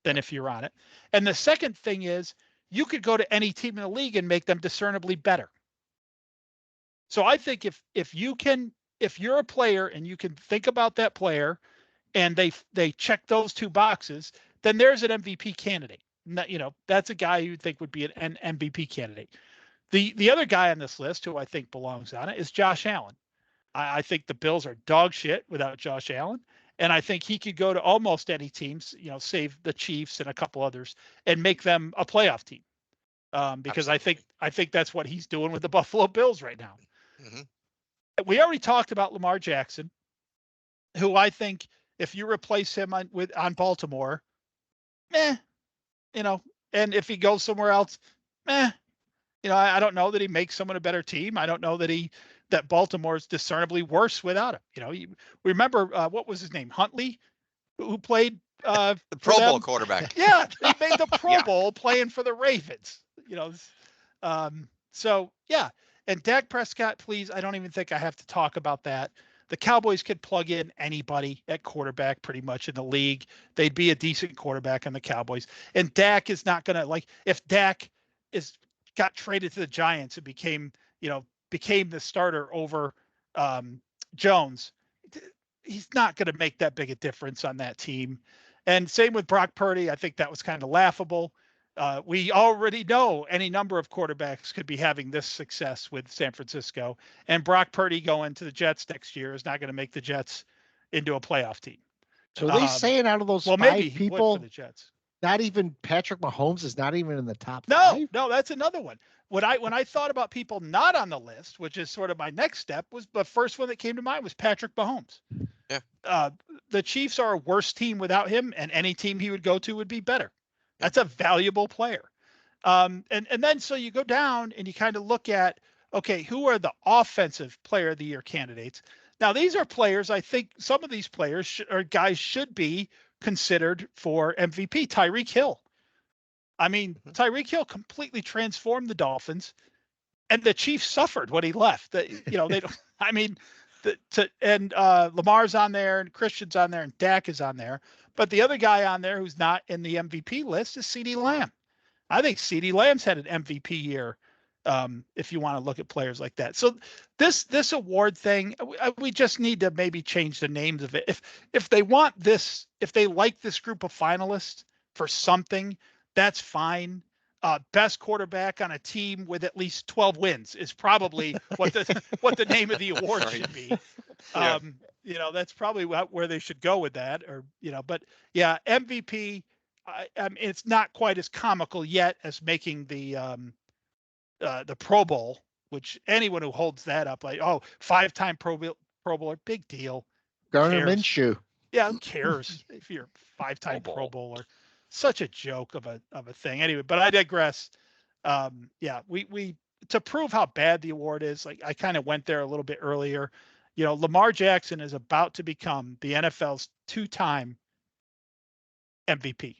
Speaker 5: than if you're on it. And the second thing is, you could go to any team in the league and make them discernibly better. So I think if you're a player and you can think about that player and they check those 2 boxes, then there's an MVP candidate. That's a guy you think would be an MVP candidate. The other guy on this list who I think belongs on it is Josh Allen. I think the Bills are dog shit without Josh Allen. And I think he could go to almost any teams, save the Chiefs and a couple others, and make them a playoff team. Because Absolutely. I think that's what he's doing with the Buffalo Bills right now. Mm-hmm. We already talked about Lamar Jackson, who I think if you replace him on Baltimore, and if he goes somewhere else, I don't know that he makes someone a better team. I don't know that Baltimore is discernibly worse without him. You remember what was his name? Huntley, who played
Speaker 7: the Pro Bowl quarterback.
Speaker 5: Yeah, he made the Pro Bowl playing for the Ravens. So yeah. And Dak Prescott, please, I don't even think I have to talk about that. The Cowboys could plug in anybody at quarterback pretty much in the league. They'd be a decent quarterback on the Cowboys. And Dak is not going to, if Dak got traded to the Giants and became the starter over Jones, he's not going to make that big a difference on that team. And same with Brock Purdy. I think that was kind of laughable. We already know any number of quarterbacks could be having this success with San Francisco, and Brock Purdy going to the Jets next year is not going to make the Jets, into a playoff team.
Speaker 4: So are they saying out of those five people,
Speaker 5: for the Jets,
Speaker 4: not even Patrick Mahomes is not even in the top
Speaker 5: five?
Speaker 4: No,
Speaker 5: that's another one. When I thought about people not on the list, which is sort of my next step, was the first one that came to mind was Patrick Mahomes.
Speaker 7: Yeah.
Speaker 5: The Chiefs are a worse team without him, and any team he would go to would be better. That's a valuable player. And then so you go down and you kind of look at, okay, who are the offensive player of the year candidates? Now, these are players, I think some of these players or guys should be considered for MVP. Tyreek Hill. I mean, Tyreek Hill completely transformed the Dolphins, and the Chiefs suffered when he left. They don't. I mean, Lamar's on there, and Christian's on there, and Dak is on there. But the other guy on there who's not in the MVP list is CeeDee Lamb. I think CeeDee Lamb's had an MVP year. If you want to look at players like that. So this award thing, we just need to maybe change the names of it. If they want this, if they like this group of finalists for something, that's fine. Best quarterback on a team with at least 12 wins is probably what the name of the award should be. That's probably where they should go with that, but yeah, MVP. I mean, it's not quite as comical yet as making the Pro Bowl, which anyone who holds that up, like, 5-time Pro Bowler, big deal.
Speaker 4: Gardner Minshew.
Speaker 5: Yeah, who cares if you're 5-time Pro Bowler? Such a joke of a thing. Anyway, but I digress. We to prove how bad the award is, like I kind of went there a little bit earlier. Lamar Jackson is about to become the NFL's 2-time MVP.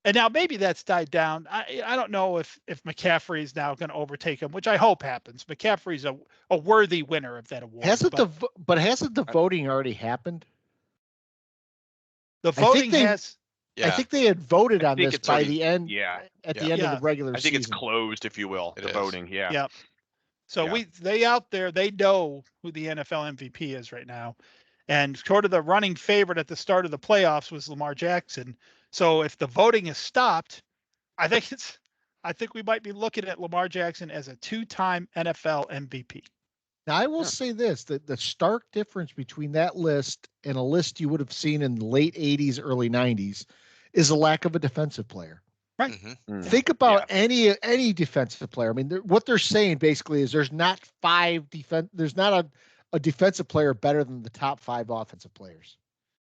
Speaker 5: And now maybe that's died down. I don't know if McCaffrey is now going to overtake him, which I hope happens. McCaffrey's a worthy winner of that award.
Speaker 4: Hasn't the voting already happened?
Speaker 5: The voting has.
Speaker 4: Yeah. I think they had voted on this by the end.
Speaker 6: Yeah.
Speaker 4: At the end of the regular season.
Speaker 6: I think it's closed, if you will. The voting. Yeah.
Speaker 5: Yep. So they out there, they know who the NFL MVP is right now. And sort of the running favorite at the start of the playoffs was Lamar Jackson. So if the voting is stopped, I think we might be looking at Lamar Jackson as a 2-time NFL MVP.
Speaker 4: Now, I will say this, that the stark difference between that list and a list you would have seen in the late 80s, early 90s is the lack of a defensive player.
Speaker 5: Right.
Speaker 6: Mm-hmm.
Speaker 4: Think about any defensive player. I mean, what they're saying basically is there's not there's not a defensive player better than the top 5 offensive players.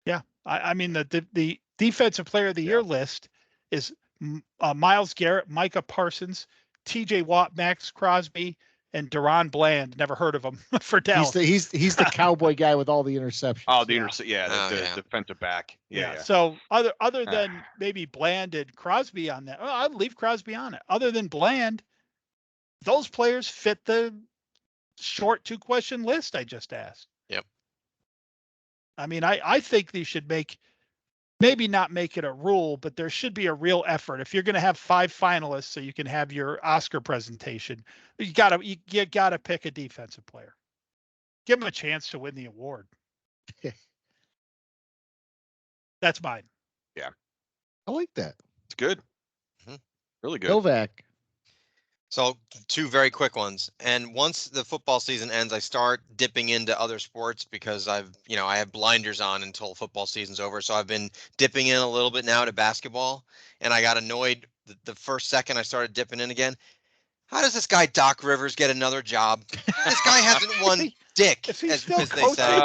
Speaker 5: Yeah. I mean, the defensive player of the year list is Myles Garrett, Micah Parsons, TJ Watt, Max Crosby, and Deron Bland. Never heard of him for Dallas.
Speaker 4: He's the cowboy guy with all the interceptions.
Speaker 6: Oh, the defensive back. Yeah.
Speaker 5: So other than maybe Bland and Crosby on that, I'd leave Crosby on it. Other than Bland, those players fit the short 2-question list I just asked.
Speaker 7: Yep.
Speaker 5: I mean, I think they should maybe not make it a rule, but there should be a real effort. If you're going to have 5 finalists so you can have your Oscar presentation, you gotta pick a defensive player. Give them a chance to win the award. That's mine.
Speaker 6: Yeah.
Speaker 4: I like that.
Speaker 6: It's good. Mm-hmm. Really good.
Speaker 4: Novak.
Speaker 7: So 2 very quick ones. And once the football season ends, I start dipping into other sports because I have blinders on until football season's over. So I've been dipping in a little bit now to basketball, and I got annoyed the first second I started dipping in again. How does this guy Doc Rivers get another job? This guy hasn't won dick,
Speaker 5: Is he
Speaker 7: as
Speaker 5: still
Speaker 7: they
Speaker 5: coaching
Speaker 7: say.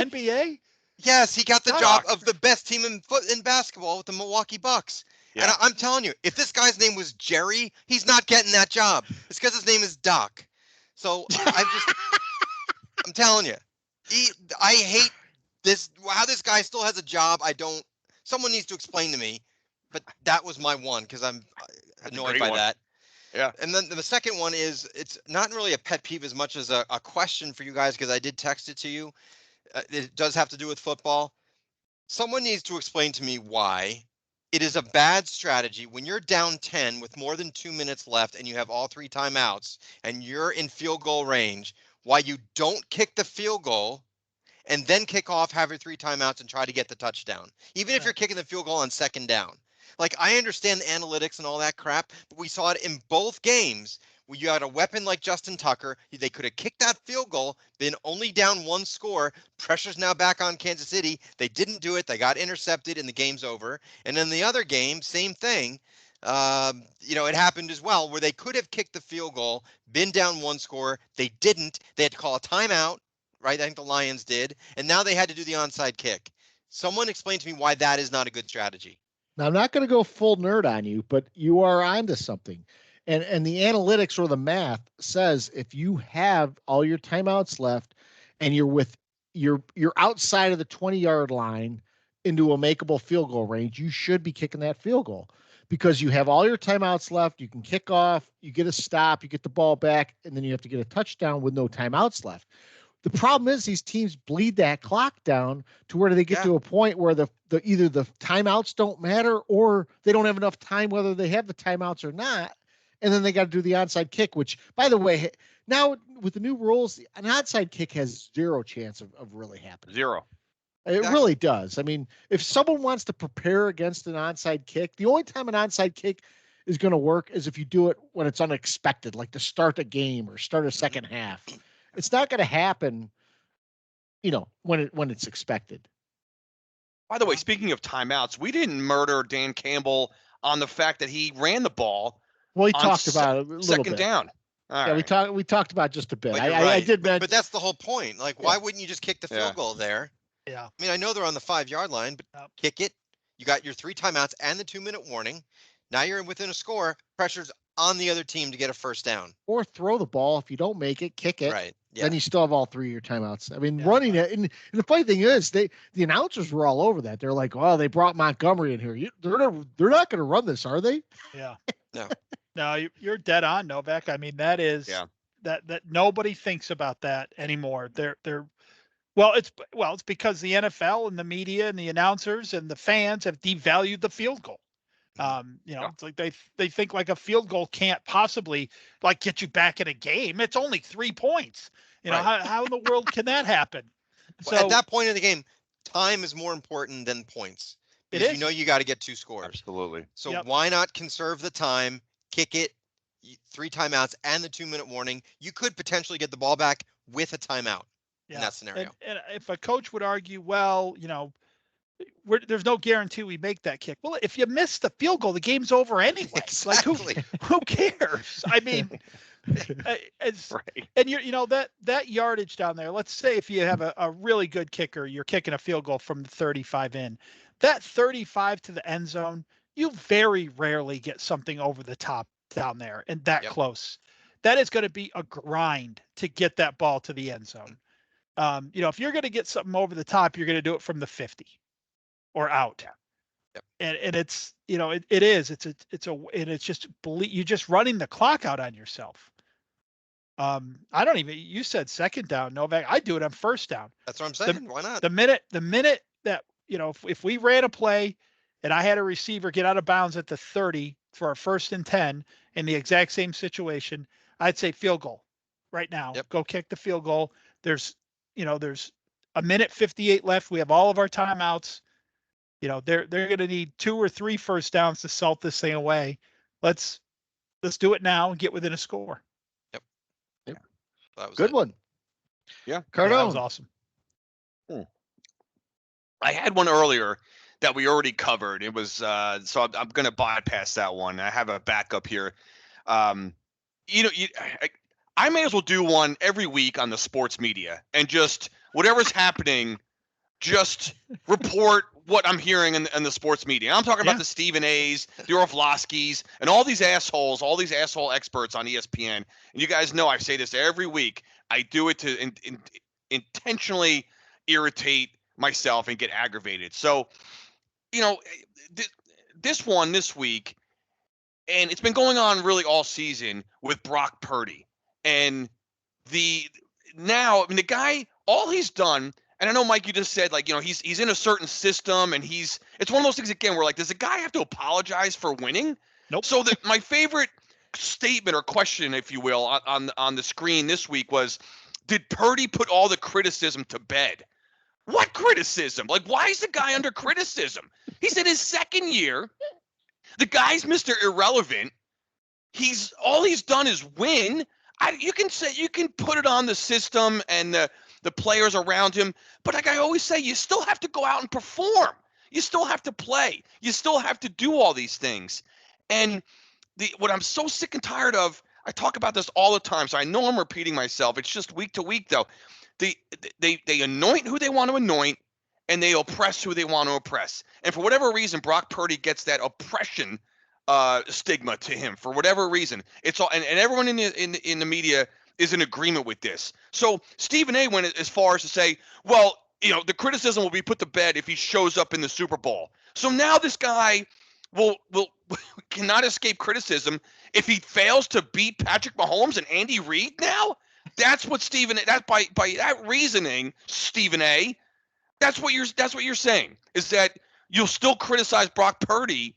Speaker 5: in the NBA?
Speaker 7: Yes, he got the job of the best team in basketball with the Milwaukee Bucks. Yeah. And I'm telling you, if this guy's name was Jerry, he's not getting that job. It's because his name is Doc. So I'm telling you, I hate this. How this guy still has a job, someone needs to explain to me. But that was my one because I'm annoyed by that.
Speaker 6: Yeah.
Speaker 7: And then the second one is, it's not really a pet peeve as much as a question for you guys, because I did text it to you. It does have to do with football. Someone needs to explain to me why it is a bad strategy when you're down 10 with more than 2 minutes left and you have all 3 timeouts and you're in field goal range, why you don't kick the field goal and then kick off, have your 3 timeouts, and try to get the touchdown, even if you're kicking the field goal on 2nd down. Like, I understand the analytics and all that crap, but we saw it in both games You got a weapon like Justin Tucker. They could have kicked that field goal, been only down 1 score. Pressure's now back on Kansas City. They didn't do it. They got intercepted, and the game's over. And in the other game, same thing. It happened as well, where they could have kicked the field goal, been down 1 score. They didn't. They had to call a timeout, right? I think the Lions did. And now they had to do the onside kick. Someone explain to me why that is not a good strategy.
Speaker 4: Now, I'm not going to go full nerd on you, but you are onto something. And the analytics or the math says if you have all your timeouts left and you're outside of the 20-yard line into a makeable field goal range, you should be kicking that field goal because you have all your timeouts left. You can kick off, you get a stop, you get the ball back, and then you have to get a touchdown with no timeouts left. The problem is these teams bleed that clock down to where they get to a point where the either the timeouts don't matter or they don't have enough time, whether they have the timeouts or not. And then they got to do the onside kick, which, by the way, now with the new rules, an onside kick has zero chance of really happening.
Speaker 6: Zero.
Speaker 4: It really does. I mean, if someone wants to prepare against an onside kick, the only time an onside kick is going to work is if you do it when it's unexpected, like to start a game or start a second half. It's not going to happen, when it's expected.
Speaker 6: By the way, speaking of timeouts, we didn't murder Dan Campbell on the fact that he ran the ball.
Speaker 4: Well, he talked about it a little
Speaker 6: second
Speaker 4: bit.
Speaker 6: Down.
Speaker 4: All right. We talked about just a bit.
Speaker 7: But
Speaker 4: I did,
Speaker 7: but that's the whole point. Like, why wouldn't you just kick the field goal there?
Speaker 5: Yeah.
Speaker 7: I mean, I know they're on the 5-yard line, but kick it. You got your 3 timeouts and the 2-minute warning. Now you're within a score. Pressure's on the other team to get a first down.
Speaker 4: Or throw the ball. If you don't make it, kick it.
Speaker 7: Right. Yeah.
Speaker 4: Then you still have all 3 of your timeouts. I mean, running it. And the funny thing is, the announcers were all over that. They're like, "Oh, they brought Montgomery in here. They're not going to run this, are they?"
Speaker 5: Yeah.
Speaker 7: No.
Speaker 5: No, you're dead on, Novak. I mean, that is that nobody thinks about that anymore. It's because the NFL and the media and the announcers and the fans have devalued the field goal. It's like they think like a field goal can't possibly like get you back in a game. It's only 3 points. How in the world can that happen?
Speaker 7: So at that point in the game, time is more important than points. Because you got to get 2 scores.
Speaker 6: Absolutely.
Speaker 7: So why not conserve the time, kick it, 3 timeouts and the 2-minute warning? You could potentially get the ball back with a timeout in that scenario.
Speaker 5: And if a coach would argue, well, there's no guarantee we make that kick. Well, if you miss the field goal, the game's over anyway.
Speaker 7: Exactly.
Speaker 5: Like who cares? I mean, and that yardage down there. Let's say if you have a really good kicker, you're kicking a field goal from the 35 in. That 35 to the end zone, you very rarely get something over the top down there and that close. That is going to be a grind to get that ball to the end zone. If you're going to get something over the top, you're going to do it from the 50 or out.
Speaker 7: Yep.
Speaker 5: And it's, it's just you're just running the clock out on yourself. You said second down, Novak. I do it on first down.
Speaker 7: That's what I'm saying. Why not?
Speaker 5: The minute that, if we ran a play and I had a receiver get out of bounds at the 30 for a 1st and 10 in the exact same situation, I'd say field goal right now.
Speaker 7: Yep.
Speaker 5: Go kick the field goal. There's a minute 58 left. We have all of our timeouts. They're going to need 2 or 3 first downs to salt this thing away. Let's do it now and get within a score.
Speaker 7: Yep. That was
Speaker 4: good one.
Speaker 6: Yeah.
Speaker 4: Cardone.
Speaker 5: That was awesome.
Speaker 6: I had one earlier that we already covered. It was so I'm going to bypass that one. I have a backup here. I may as well do one every week on the sports media and just whatever's happening, just report what I'm hearing in the sports media. I'm talking about the Stephen A's, the Orlovskis, and all these asshole experts on ESPN. And you guys know I say this every week. I do it to intentionally irritate myself and get aggravated. So, this week, and it's been going on really all season with Brock Purdy. And the guy, all he's done, and I know, Mike, you just said, he's in a certain system, and it's one of those things, again, where, does a guy have to apologize for winning?
Speaker 5: Nope.
Speaker 6: So my favorite statement or question, if you will, on the screen this week was, did Purdy put all the criticism to bed? What criticism? Why is the guy under criticism? He's in his second year. The guy's Mr. Irrelevant. all he's done is win. You can put it on the system and the players around him, but like I always say, you still have to go out and perform. You still have to play. You still have to do all these things. And what I'm so sick and tired of, I talk about this all the time, so I know I'm repeating myself. It's just week to week, though. They anoint who they want to anoint, and they oppress who they want to oppress. And for whatever reason, Brock Purdy gets that oppression stigma to him. For whatever reason, it's all, and everyone in the media is in agreement with this. So Stephen A. went as far as to say, well, the criticism will be put to bed if he shows up in the Super Bowl. So now this guy will cannot escape criticism if he fails to beat Patrick Mahomes and Andy Reid now. That's what by that reasoning, Stephen A. That's what you're saying, is that you'll still criticize Brock Purdy,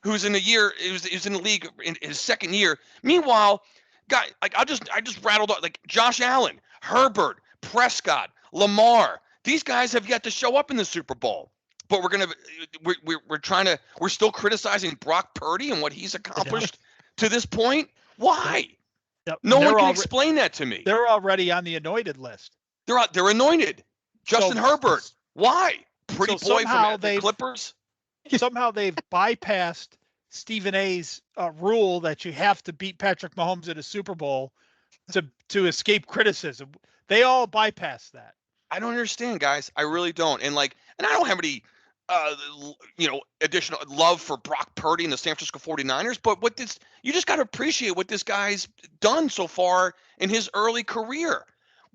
Speaker 6: who's in the league in his second year. Meanwhile, I just rattled off, like, Josh Allen, Herbert, Prescott, Lamar. These guys have yet to show up in the Super Bowl. But we're still criticizing Brock Purdy and what he's accomplished to this point. Why?
Speaker 5: Yep.
Speaker 6: No one can explain that to me.
Speaker 5: They're already on the anointed list.
Speaker 6: They're anointed. Justin Herbert. Why? Pretty boy from the Clippers.
Speaker 5: Somehow they've bypassed Stephen A.'s rule that you have to beat Patrick Mahomes in a Super Bowl to escape criticism. They all bypass that.
Speaker 6: I don't understand, guys. I really don't. And I don't have any additional love for Brock Purdy and the San Francisco 49ers, but you just got to appreciate what this guy's done so far in his early career.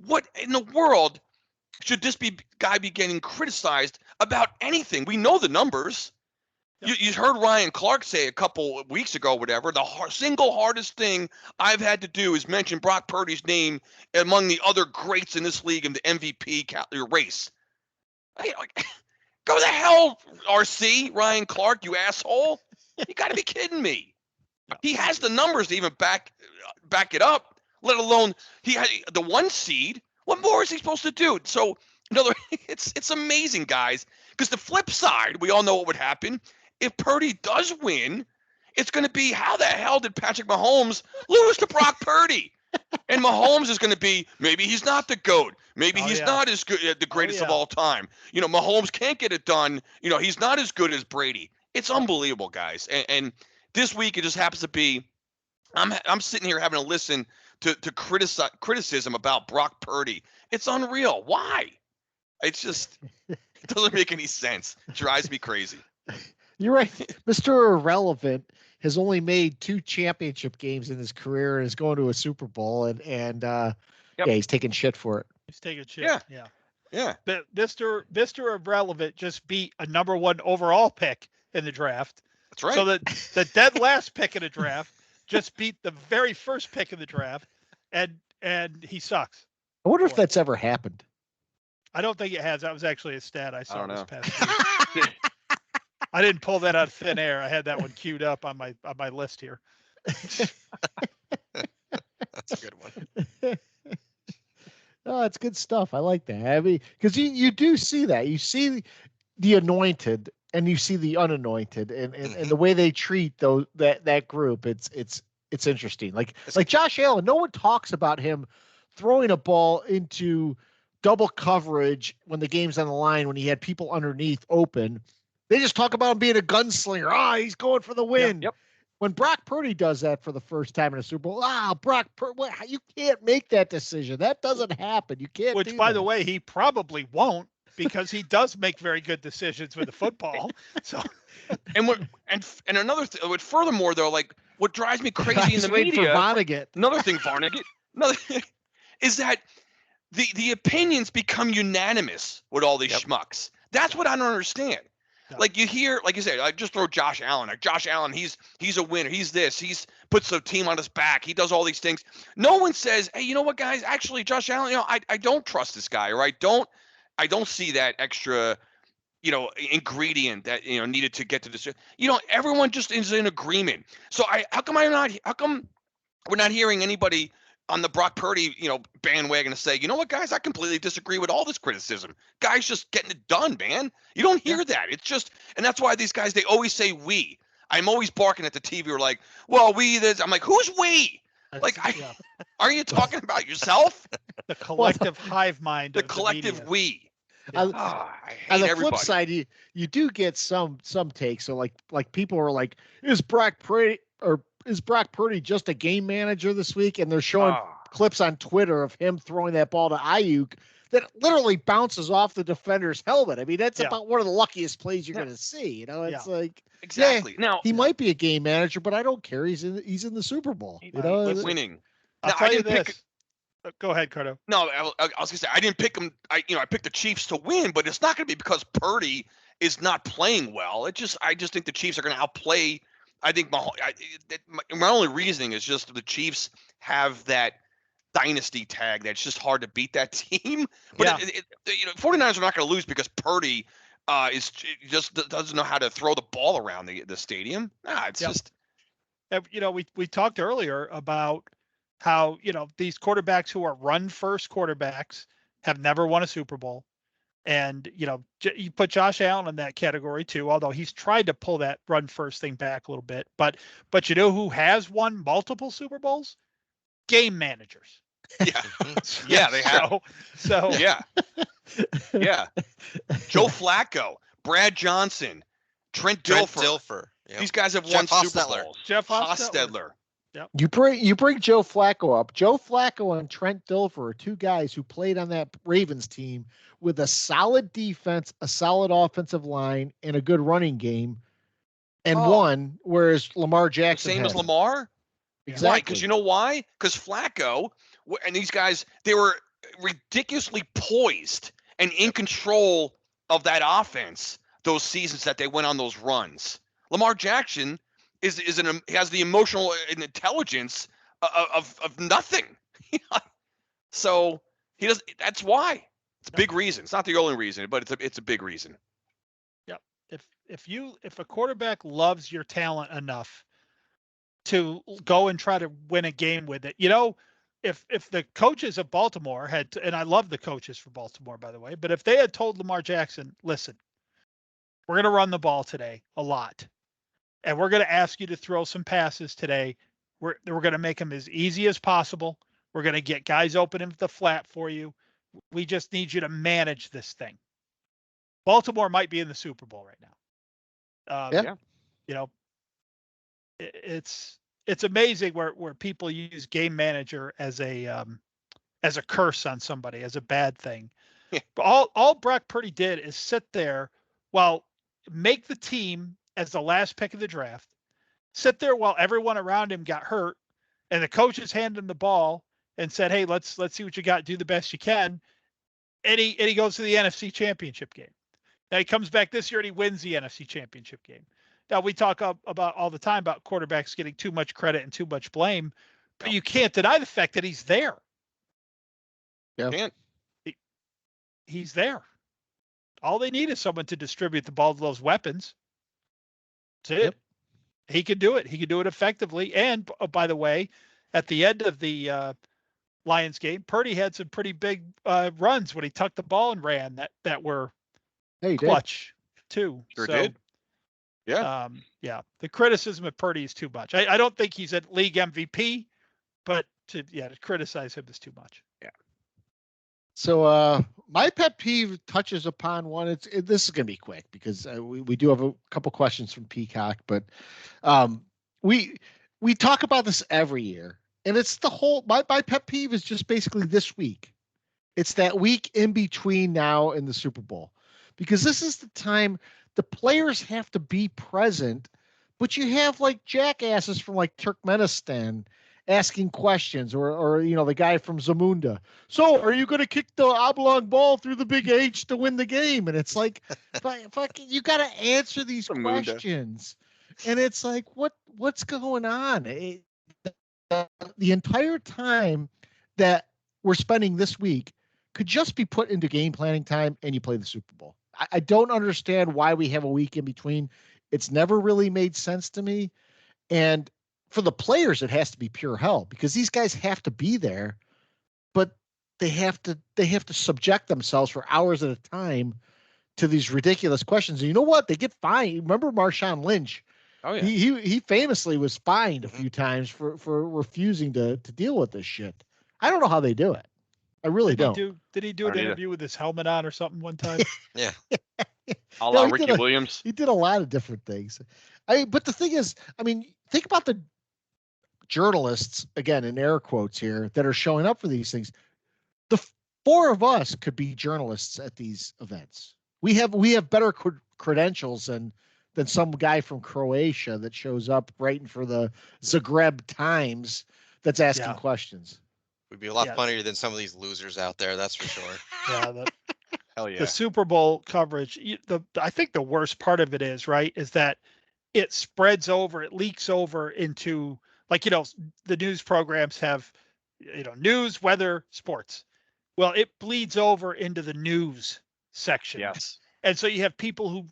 Speaker 6: What in the world should this guy be getting criticized about anything? We know the numbers. Yep. You heard Ryan Clark say a couple of weeks ago, whatever, the single hardest thing I've had to do is mention Brock Purdy's name among the other greats in this league in the MVP race. Go the hell, RC, Ryan Clark, you asshole. You got to be kidding me. He has the numbers to even back it up, let alone he had the 1 seed. What more is he supposed to do? So, it's amazing, guys, because the flip side, we all know what would happen. If Purdy does win, it's going to be, how the hell did Patrick Mahomes lose to Brock Purdy? And Mahomes is going to be, maybe he's not the GOAT. Maybe he's not as good, the greatest of all time. Mahomes can't get it done. He's not as good as Brady. It's unbelievable, guys. And this week it just happens to be, I'm sitting here having to listen to criticism about Brock Purdy. It's unreal. Why? It's just, it doesn't make any sense. It drives me crazy.
Speaker 4: You're right. Mr. Irrelevant has only made 2 championship games in his career and is going to a Super Bowl, and he's taking shit for it.
Speaker 5: He's taking shit.
Speaker 6: Yeah.
Speaker 5: But Mr. Irrelevant just beat a number 1 overall pick in the draft.
Speaker 6: That's right.
Speaker 5: So the dead last pick in the draft just beat the very first pick in the draft, and he sucks.
Speaker 4: I wonder if that's ever happened.
Speaker 5: I don't think it has. That was actually a stat I saw this past week.
Speaker 6: know.
Speaker 5: I didn't pull that out of thin air. I had that one queued up on my list here.
Speaker 6: That's a good one.
Speaker 4: Oh, it's good stuff. I like that. I mean, because you do see that. You see the anointed and you see the unanointed, and the way they treat that group. It's interesting. Like Josh Allen, no one talks about him throwing a ball into double coverage when the game's on the line, when he had people underneath open. They just talk about him being a gunslinger. He's going for the win.
Speaker 6: Yep.
Speaker 4: When Brock Purdy does that for the first time in a Super Bowl, Brock Purdy, you can't make that decision. That doesn't happen. You can't.
Speaker 5: Which, by the way, he probably won't, because he does make very good decisions with the football. So,
Speaker 6: another thing. Furthermore, though, like, what drives me crazy in the media. Another thing, Varnaghet. Is that the opinions become unanimous with all these schmucks. That's what I don't understand. Like, you hear, like you say, I just throw Josh Allen. Like, Josh Allen, he's a winner. He's this. He's puts the team on his back. He does all these things. No one says, hey, you know what, guys? Actually, Josh Allen, I don't trust this guy, or I don't see that extra, ingredient that needed to get to this. Everyone just is in agreement. So how come we're not hearing anybody on the Brock Purdy, bandwagon to say, you know what, guys, I completely disagree with all this criticism. Guys just getting it done, man. You don't hear that. It's just, and that's why these guys, they always say we. I'm always barking at the TV. Or like, well, we this. I'm like, who's we? Like, are you talking about yourself?
Speaker 5: The collective hive mind.
Speaker 6: The collective we.
Speaker 4: On
Speaker 6: I
Speaker 4: the
Speaker 6: hate
Speaker 4: flip
Speaker 6: everybody.
Speaker 4: side, you do get some takes. So like people are like, is Brock Purdy just a game manager this week? And they're showing clips on Twitter of him throwing that ball to Ayuk that literally bounces off the defender's helmet. I mean, that's about one of the luckiest plays you're going to see. You know, it's like
Speaker 6: exactly. Now
Speaker 4: he might be a game manager, but I don't care. He's in the Super Bowl. You know,
Speaker 6: winning.
Speaker 5: I'll tell you this. Go ahead, Cardo.
Speaker 6: No, I was gonna say I didn't pick him. I picked the Chiefs to win, but it's not gonna be because Purdy is not playing well. I just think the Chiefs are gonna outplay. I think my only reasoning is just the Chiefs have that dynasty tag that's just hard to beat that team. But 49ers are not gonna lose because Purdy just doesn't know how to throw the ball around the stadium. It's just.
Speaker 5: We talked earlier about how, these quarterbacks who are run first quarterbacks have never won a Super Bowl. And, you put Josh Allen in that category too, although he's tried to pull that run first thing back a little bit. But you know who has won multiple Super Bowls? Game managers.
Speaker 6: Yeah. Yeah, they have.
Speaker 5: So
Speaker 6: yeah. Yeah. Joe Flacco, Brad Johnson, Trent Dilfer.
Speaker 7: Yep.
Speaker 6: These guys have
Speaker 7: Jeff
Speaker 6: won
Speaker 7: Hostetler.
Speaker 6: Super Bowls.
Speaker 5: Jeff
Speaker 6: Hostetler.
Speaker 5: Yep.
Speaker 4: You bring Joe Flacco up. Joe Flacco and Trent Dilfer are two guys who played on that Ravens team with a solid defense, a solid offensive line, and a good running game, and won. Whereas Lamar Jackson,
Speaker 6: same as Lamar,
Speaker 4: exactly.
Speaker 6: Right? Because you know why? Because Flacco and these guys, they were ridiculously poised and in control of that offense those seasons that they went on those runs. Lamar Jackson has the emotional intelligence of nothing. So he does. That's why. It's a big reason. It's not the only reason, but it's a big reason.
Speaker 5: Yep. If a quarterback loves your talent enough to go and try to win a game with it, if the coaches of Baltimore had, and I love the coaches for Baltimore, by the way, but if they had told Lamar Jackson, listen, we're going to run the ball today a lot, and we're going to ask you to throw some passes today. We're going to make them as easy as possible. We're going to get guys open in the flat for you. We just need you to manage this thing. Baltimore might be in the Super Bowl right now. It's amazing where people use game manager as a curse on somebody, as a bad thing.
Speaker 6: Yeah.
Speaker 5: But all Brock Purdy did is sit there while make the team as the last pick of the draft, sit there while everyone around him got hurt, and the coaches handed him the ball and said, "Hey, let's see what you got. Do the best you can." And he goes to the NFC Championship game. Now he comes back this year and he wins the NFC Championship game. Now we talk about all the time about quarterbacks getting too much credit and too much blame, but you can't deny the fact that he's there.
Speaker 4: Yeah,
Speaker 6: can't.
Speaker 5: He's there. All they need is someone to distribute the ball to those weapons. That's it.
Speaker 4: Yep.
Speaker 5: He can do it. He can do it effectively. And by the way, at the end of the Lions game, Purdy had some pretty big runs when he tucked the ball and ran that were clutch too.
Speaker 6: Sure did. Yeah.
Speaker 5: The criticism of Purdy is too much. I don't think he's a league MVP, but to criticize him is too much.
Speaker 6: Yeah.
Speaker 4: So my pet peeve touches upon one. This is going to be quick because we do have a couple questions from Peacock, but we talk about this every year, and it's the whole. My pet peeve is just basically this week. It's that week in between now and the Super Bowl, because this is the time the players have to be present, but you have like jackasses from like Turkmenistan asking questions, or the guy from Zamunda. So are you going to kick the oblong ball through the big H to win the game? And it's like, you got to answer these questions. And it's like, what's going on? The entire time that we're spending this week could just be put into game planning time and you play the Super Bowl. I don't understand why we have a week in between. It's never really made sense to me. And for the players, it has to be pure hell because these guys have to be there, but they have to subject themselves for hours at a time to these ridiculous questions. And you know what? They get fined. Remember Marshawn Lynch
Speaker 6: Oh yeah.
Speaker 4: He famously was fined a few times for refusing to deal with this shit. I don't know how they do it. I really don't.
Speaker 5: Did he do an interview with his helmet on or something one time?
Speaker 7: Yeah.
Speaker 6: A la Ricky Williams.
Speaker 4: He did a lot of different things. But the thing is, think about the journalists, again, in air quotes here, that are showing up for these things. The four of us could be journalists at these events. We have better credentials than some guy from Croatia that shows up writing for the Zagreb Times that's asking questions.
Speaker 7: We'd be a lot funnier than some of these losers out there, that's for sure.
Speaker 5: Yeah.
Speaker 6: Hell yeah.
Speaker 5: The Super Bowl coverage, I think the worst part of it is that it spreads over, it leaks over into, like, the news programs have, news, weather, sports. Well, it bleeds over into the news section.
Speaker 6: Yes.
Speaker 5: And so you have people who,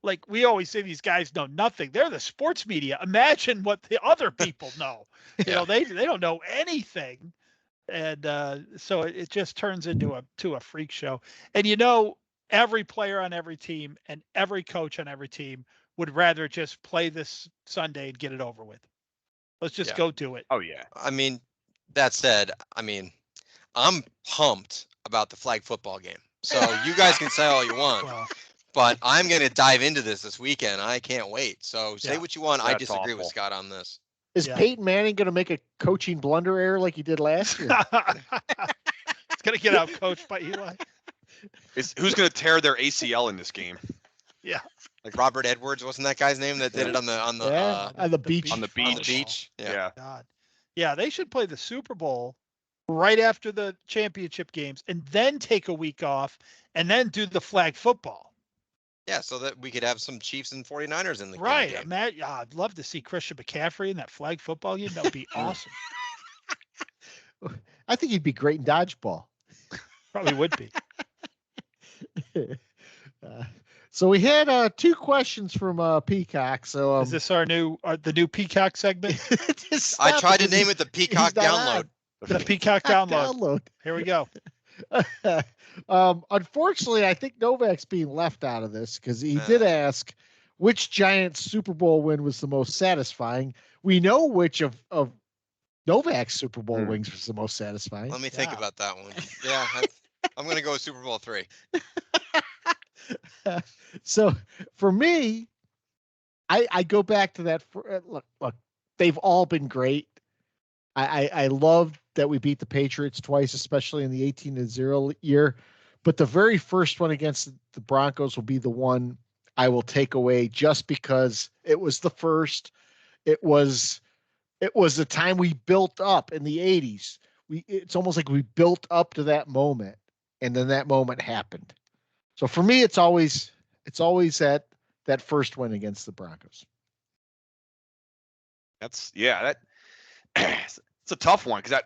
Speaker 5: like we always say, these guys know nothing. They're the sports media. Imagine what the other people know. They don't know anything. And so it just turns into a freak show. And every player on every team and every coach on every team would rather just play this Sunday and get it over with. Let's just go do it.
Speaker 6: Oh yeah.
Speaker 7: That said, I'm pumped about the flag football game. So you guys can say all you want, but I'm going to dive into this weekend. I can't wait. So say what you want. I disagree with Scott on this.
Speaker 4: Is Peyton Manning going to make a coaching blunder error like he did last year?
Speaker 5: It's going to get out coached by Eli.
Speaker 6: Who's going to tear their ACL in this game?
Speaker 5: Yeah.
Speaker 7: Like Robert Edwards, wasn't that guy's name that did it on the beach?
Speaker 6: On the beach.
Speaker 7: Yeah.
Speaker 5: God. Yeah, they should play the Super Bowl right after the championship games and then take a week off and then do the flag football.
Speaker 7: Yeah, so that we could have some Chiefs and 49ers in the game.
Speaker 5: Right. Matt, I'd love to see Christian McCaffrey in that flag football game. That would be awesome.
Speaker 4: I think he'd be great in dodgeball.
Speaker 5: Probably would be.
Speaker 4: So we had 2 questions from Peacock. So
Speaker 5: is this our the new Peacock segment?
Speaker 7: I tried to name it the Peacock download.
Speaker 5: The Peacock download. Here we go.
Speaker 4: Unfortunately, I think Novak's being left out of this because he did ask which Giants Super Bowl win was the most satisfying. We know which of Novak's Super Bowl wins was the most satisfying.
Speaker 7: Let me think about that one. Yeah, I'm going to go with Super Bowl 3.
Speaker 4: So for me, I go back to that. Look, they've all been great. I love that we beat the Patriots twice, especially in the 18-0 year. But the very first one against the Broncos will be the one I will take away just because it was the first. It was the time we built up in the 80s. It's almost like we built up to that moment, and then that moment happened. So for me, it's always that first win against the Broncos.
Speaker 6: It's a tough one because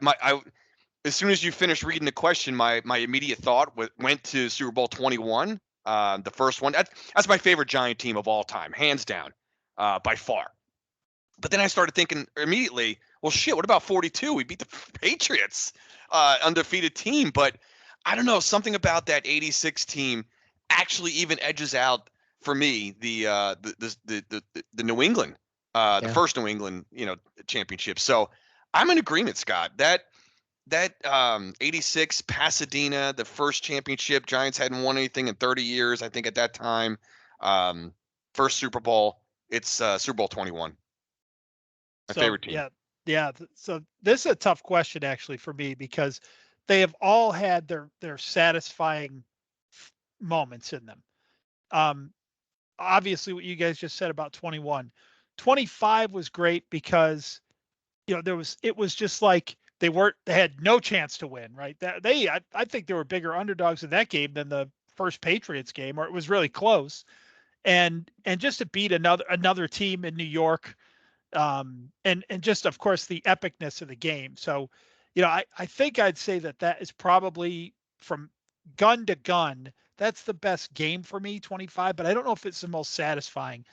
Speaker 6: as soon as you finished reading the question, my immediate thought went to Super Bowl 21, the first one. That's my favorite Giant team of all time, hands down, by far. But then I started thinking immediately, well, shit, what about 42? We beat the Patriots, undefeated team. But I don't know, something about that 86 team actually even edges out for me the New England, the first New England, championship. So I'm in agreement, Scott. That 86 Pasadena, the first championship, Giants hadn't won anything in 30 years, I think at that time. First Super Bowl, it's Super Bowl 21. My favorite team.
Speaker 5: Yeah. So this is a tough question actually for me because they have all had their satisfying moments in them. Obviously what you guys just said about 21. 25 was great because it was just like they had no chance to win, right? I think they were bigger underdogs in that game than the first Patriots game, or it was really close. And just to beat another team in New York, and just of course the epicness of the game. So, I think I'd say that is probably from gun to gun, that's the best game for me, 25, but I don't know if it's the most satisfying.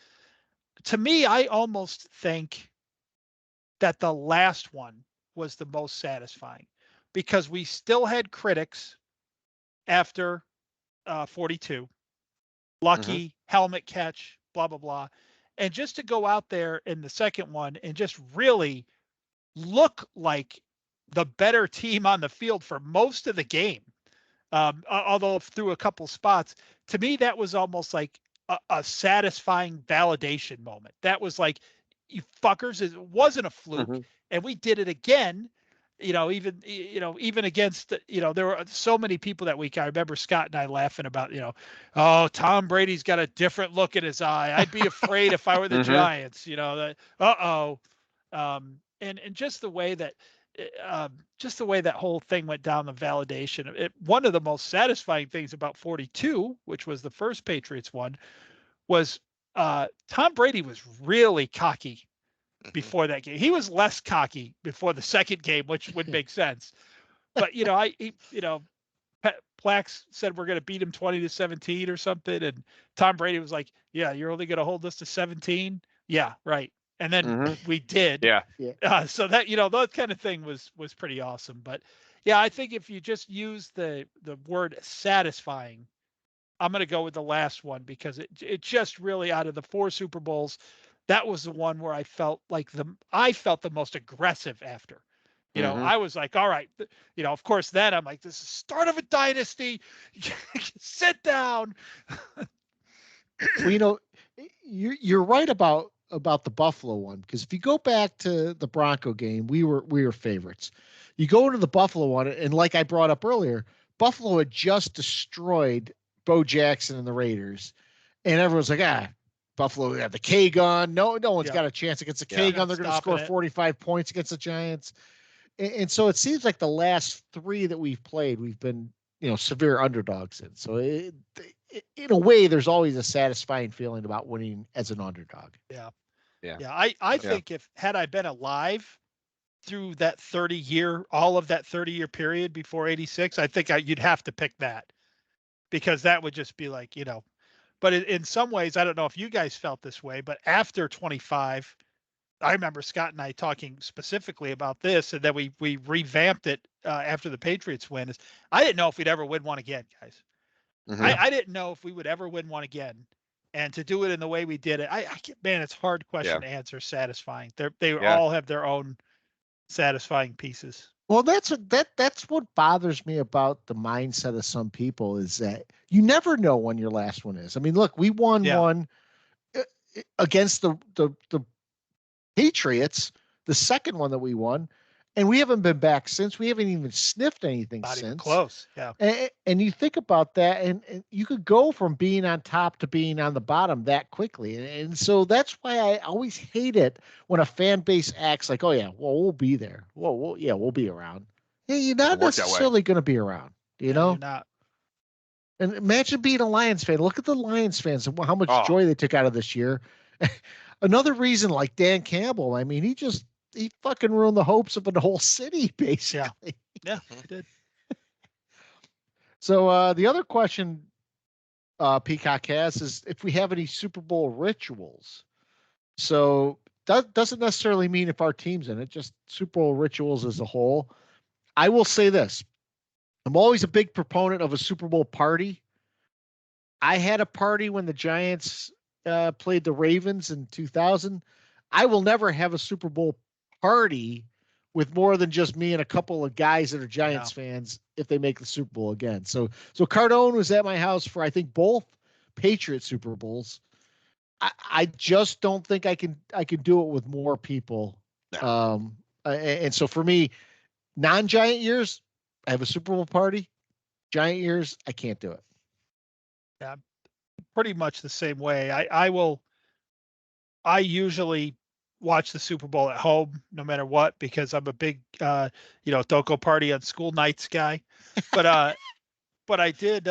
Speaker 5: To me, I almost think that the last one was the most satisfying because we still had critics after 42. Lucky, helmet catch, blah, blah, blah. And just to go out there in the second one and just really look like the better team on the field for most of the game, although through a couple spots, to me, that was almost like a satisfying validation moment. That was like, you fuckers, it wasn't a fluke.
Speaker 6: Mm-hmm.
Speaker 5: And we did it again. Even against, there were so many people that week. I remember Scott and I laughing about, oh, Tom Brady's got a different look in his eye. I'd be afraid if I were the Giants, and just the way that, whole thing went down, the validation. One of the most satisfying things about 42, which was the first Patriots one, was Tom Brady was really cocky before that game. He was less cocky before the second game, which would make sense. But Plax said we're going to beat him 20-17 or something, and Tom Brady was like, "Yeah, you're only going to hold us to 17." Yeah, right. And then we did.
Speaker 6: Yeah.
Speaker 5: So that that kind of thing was pretty awesome. But yeah, I think if you just use the word satisfying, I'm going to go with the last one, because it just really, out of the 4 Super Bowls, that was the one where I felt the most aggressive after. I was like, all right, of course, then I'm like, this is the start of a dynasty. Sit down.
Speaker 4: Well, you're right about the Buffalo one, because if you go back to the Bronco game, we were favorites. You go into the Buffalo one, and like I brought up earlier, Buffalo had just destroyed Bo Jackson and the Raiders, and everyone's like, Buffalo got the K gun. No one's got a chance against the K gun. They're going to score 45 points against the Giants. And so it seems like the last 3 that we've played, we've been, severe underdogs in. So in a way, there's always a satisfying feeling about winning as an underdog.
Speaker 5: Yeah. I think had I been alive through that all of that 30-year period before 86, I think you'd have to pick that, because that would just be like, but in some ways, I don't know if you guys felt this way, but after 25, I remember Scott and I talking specifically about this, and then we revamped it after the Patriots win. I didn't know if we'd ever win one again, guys. I didn't know if we would ever win one again, and to do it in the way we did it, man, it's a hard question to answer. Satisfying. They all have their own satisfying pieces.
Speaker 4: Well, that's what bothers me about the mindset of some people, is that you never know when your last one is. I mean, look, we won one against the Patriots, the second one that we won, and we haven't been back since. We haven't even sniffed anything
Speaker 5: Not
Speaker 4: since.
Speaker 5: Even close. Yeah.
Speaker 4: And you think about that, and you could go from being on top to being on the bottom that quickly. And so that's why I always hate it when a fan base acts like, oh yeah, well, we'll be there. Well, we'll be around. Hey, you're not necessarily going to be around,
Speaker 5: You're not.
Speaker 4: And imagine being a Lions fan. Look at the Lions fans and how much joy they took out of this year. Another reason, like Dan Campbell, I mean, he fucking ruined the hopes of a whole city, basically.
Speaker 5: Yeah, he did.
Speaker 4: So the other question Peacock has is if we have any Super Bowl rituals. So that doesn't necessarily mean if our team's in it, just Super Bowl rituals as a whole. I will say this. I'm always a big proponent of a Super Bowl party. I had a party when the Giants played the Ravens in 2000. I will never have a Super Bowl party with more than just me and a couple of guys that are Giants fans if they make the Super Bowl again. So Cardone was at my house for, I think, both Patriot Super Bowls. I just don't think I can do it with more people.
Speaker 6: No.
Speaker 4: And so for me, non-Giant years, I have a Super Bowl party. Giant years, I can't do it.
Speaker 5: Yeah, pretty much the same way. I usually watch the Super Bowl at home, no matter what, because I'm a big, don't go party on school nights guy. But I did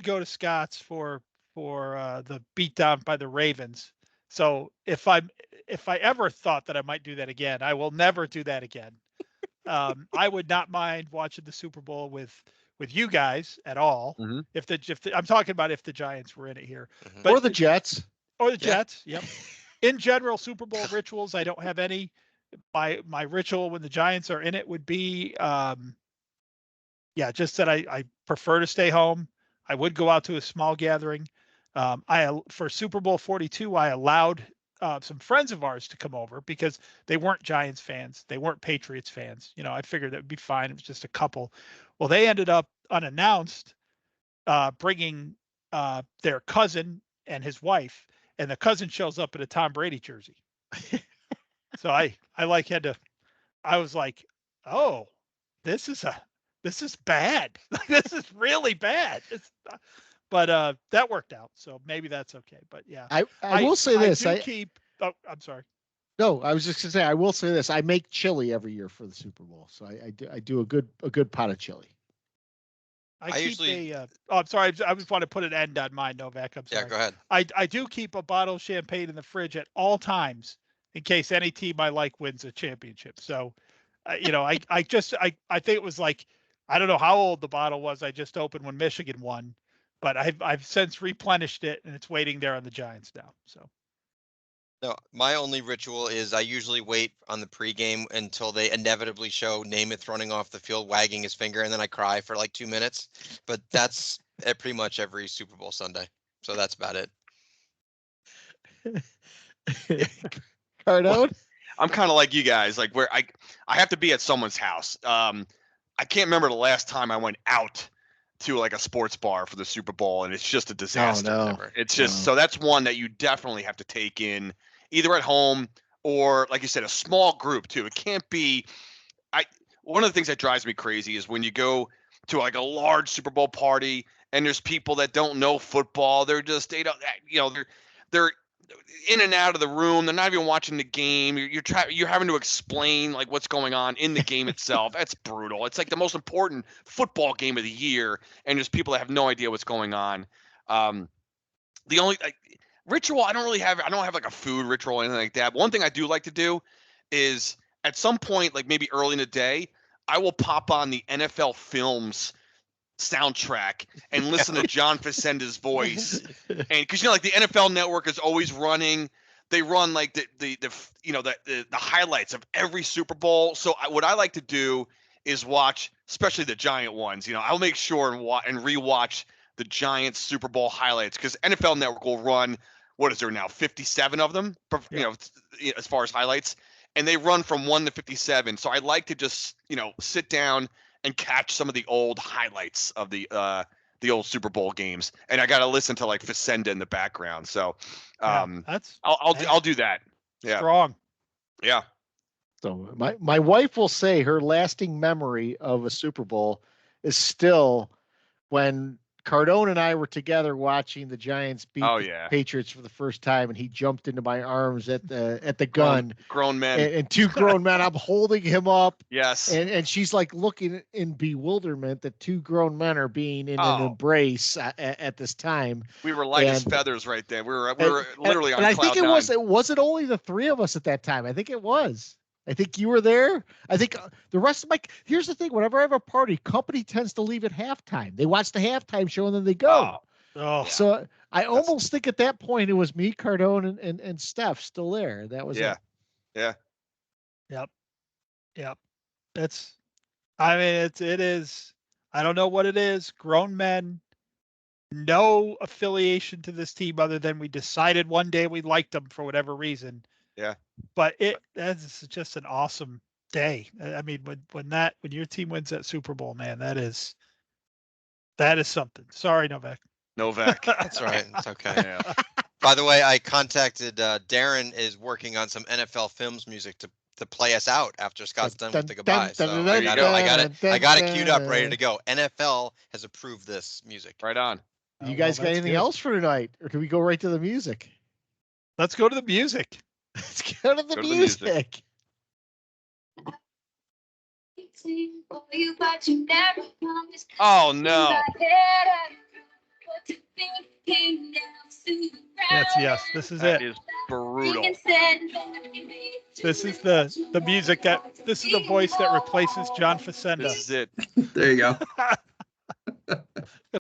Speaker 5: go to Scott's for the beatdown by the Ravens. So if I ever thought that I might do that again, I will never do that again. I would not mind watching the Super Bowl with you guys at all.
Speaker 6: Mm-hmm.
Speaker 5: If I'm talking about if the Giants were in it here,
Speaker 4: but, or the Jets.
Speaker 5: Yep. In general, Super Bowl rituals, I don't have any. My ritual when the Giants are in it would be, just that I prefer to stay home. I would go out to a small gathering. For Super Bowl 42, I allowed some friends of ours to come over because they weren't Giants fans. They weren't Patriots fans. I figured that would be fine. It was just a couple. Well, they ended up unannounced bringing their cousin and his wife, and the cousin shows up in a Tom Brady jersey. So I was like, oh, this is bad. This is really bad. But that worked out, so maybe that's okay. But yeah,
Speaker 4: I will say this.
Speaker 5: I'm sorry.
Speaker 4: No, I was just gonna say I will say this. I make chili every year for the Super Bowl, so I do a good pot of chili.
Speaker 5: I'm sorry. I just want to put an end on mine, Novak. I'm sorry.
Speaker 7: Yeah, go ahead.
Speaker 5: I do keep a bottle of champagne in the fridge at all times in case any team I like wins a championship. So, I think it was like, I don't know how old the bottle was. I just opened when Michigan won, but I've since replenished it and it's waiting there on the Giants now. So.
Speaker 7: No, my only ritual is I usually wait on the pregame until they inevitably show Namath running off the field, wagging his finger, and then I cry for like 2 minutes. But that's at pretty much every Super Bowl Sunday. So that's about it.
Speaker 4: Cardone?
Speaker 6: Well, I'm kind of like you guys, like where I have to be at someone's house. I can't remember the last time I went out to like a sports bar for the Super Bowl, and it's just a disaster.
Speaker 4: Oh, no.
Speaker 6: It's just so that's one that you definitely have to take in either at home or, like you said, a small group too. It can't be. One of the things that drives me crazy is when you go to like a large Super Bowl party and there's people that don't know football. They're just they're in and out of the room. They're not even watching the game. You're having to explain like what's going on in the game itself. That's brutal. It's like the most important football game of the year, and there's people that have no idea what's going on. The only ritual I don't have like a food ritual or anything like that. One thing I do like to do is at some point, like maybe early in the day, I will pop on the NFL Films soundtrack and listen to John Facenda's voice, and because like the NFL Network is always running, they run like the highlights of every Super Bowl. So what I like to do is watch, especially the Giant ones. I'll make sure and rewatch the Giants Super Bowl highlights because NFL Network will run, what is there now, 57 of them, as far as highlights, and they run from 1 to 57. So I like to just sit down and catch some of the old highlights of the old Super Bowl games, and I got to listen to like Facenda in the background. So I'll do that. Yeah,
Speaker 5: strong.
Speaker 6: Yeah.
Speaker 4: So my wife will say her lasting memory of a Super Bowl is still when Cardone and I were together watching the Giants beat the Patriots for the first time, and he jumped into my arms at the gun.
Speaker 6: Grown men.
Speaker 4: And two grown men. I'm holding him up.
Speaker 6: Yes.
Speaker 4: And she's like looking in bewilderment that two grown men are being in an embrace at this time.
Speaker 6: We were light as feathers right there. We were literally on cloud nine.
Speaker 4: And I think it wasn't only the three of us at that time. I think it was. I think you were there. I think the rest of here's the thing. Whenever I have a party, company tends to leave at halftime. They watch the halftime show and then they go.
Speaker 5: Oh.
Speaker 4: So I almost think at that point it was me, Cardone, and Steph still there. That was it.
Speaker 6: Yeah.
Speaker 5: Yep. It is. I don't know what it is. Grown men, no affiliation to this team other than we decided one day we liked them for whatever reason.
Speaker 6: Yeah.
Speaker 5: But that's just an awesome day. I mean, when your team wins that Super Bowl, man, that is something. Sorry, Novak.
Speaker 7: That's right. It's okay.
Speaker 6: Yeah.
Speaker 7: By the way, I contacted Darren is working on some NFL Films music to play us out after Scott's done with the goodbye. So I got it queued up, ready to go. NFL has approved this music.
Speaker 6: Right on.
Speaker 4: You guys got anything else for tonight, or can we go right to the music?
Speaker 5: Let's go to the music.
Speaker 4: Let's go to the music.
Speaker 6: Oh no.
Speaker 5: Yes. This is
Speaker 6: that
Speaker 5: it.
Speaker 6: Is brutal.
Speaker 5: This is the music this is the voice that replaces John Facenda.
Speaker 6: This is it.
Speaker 8: There you go.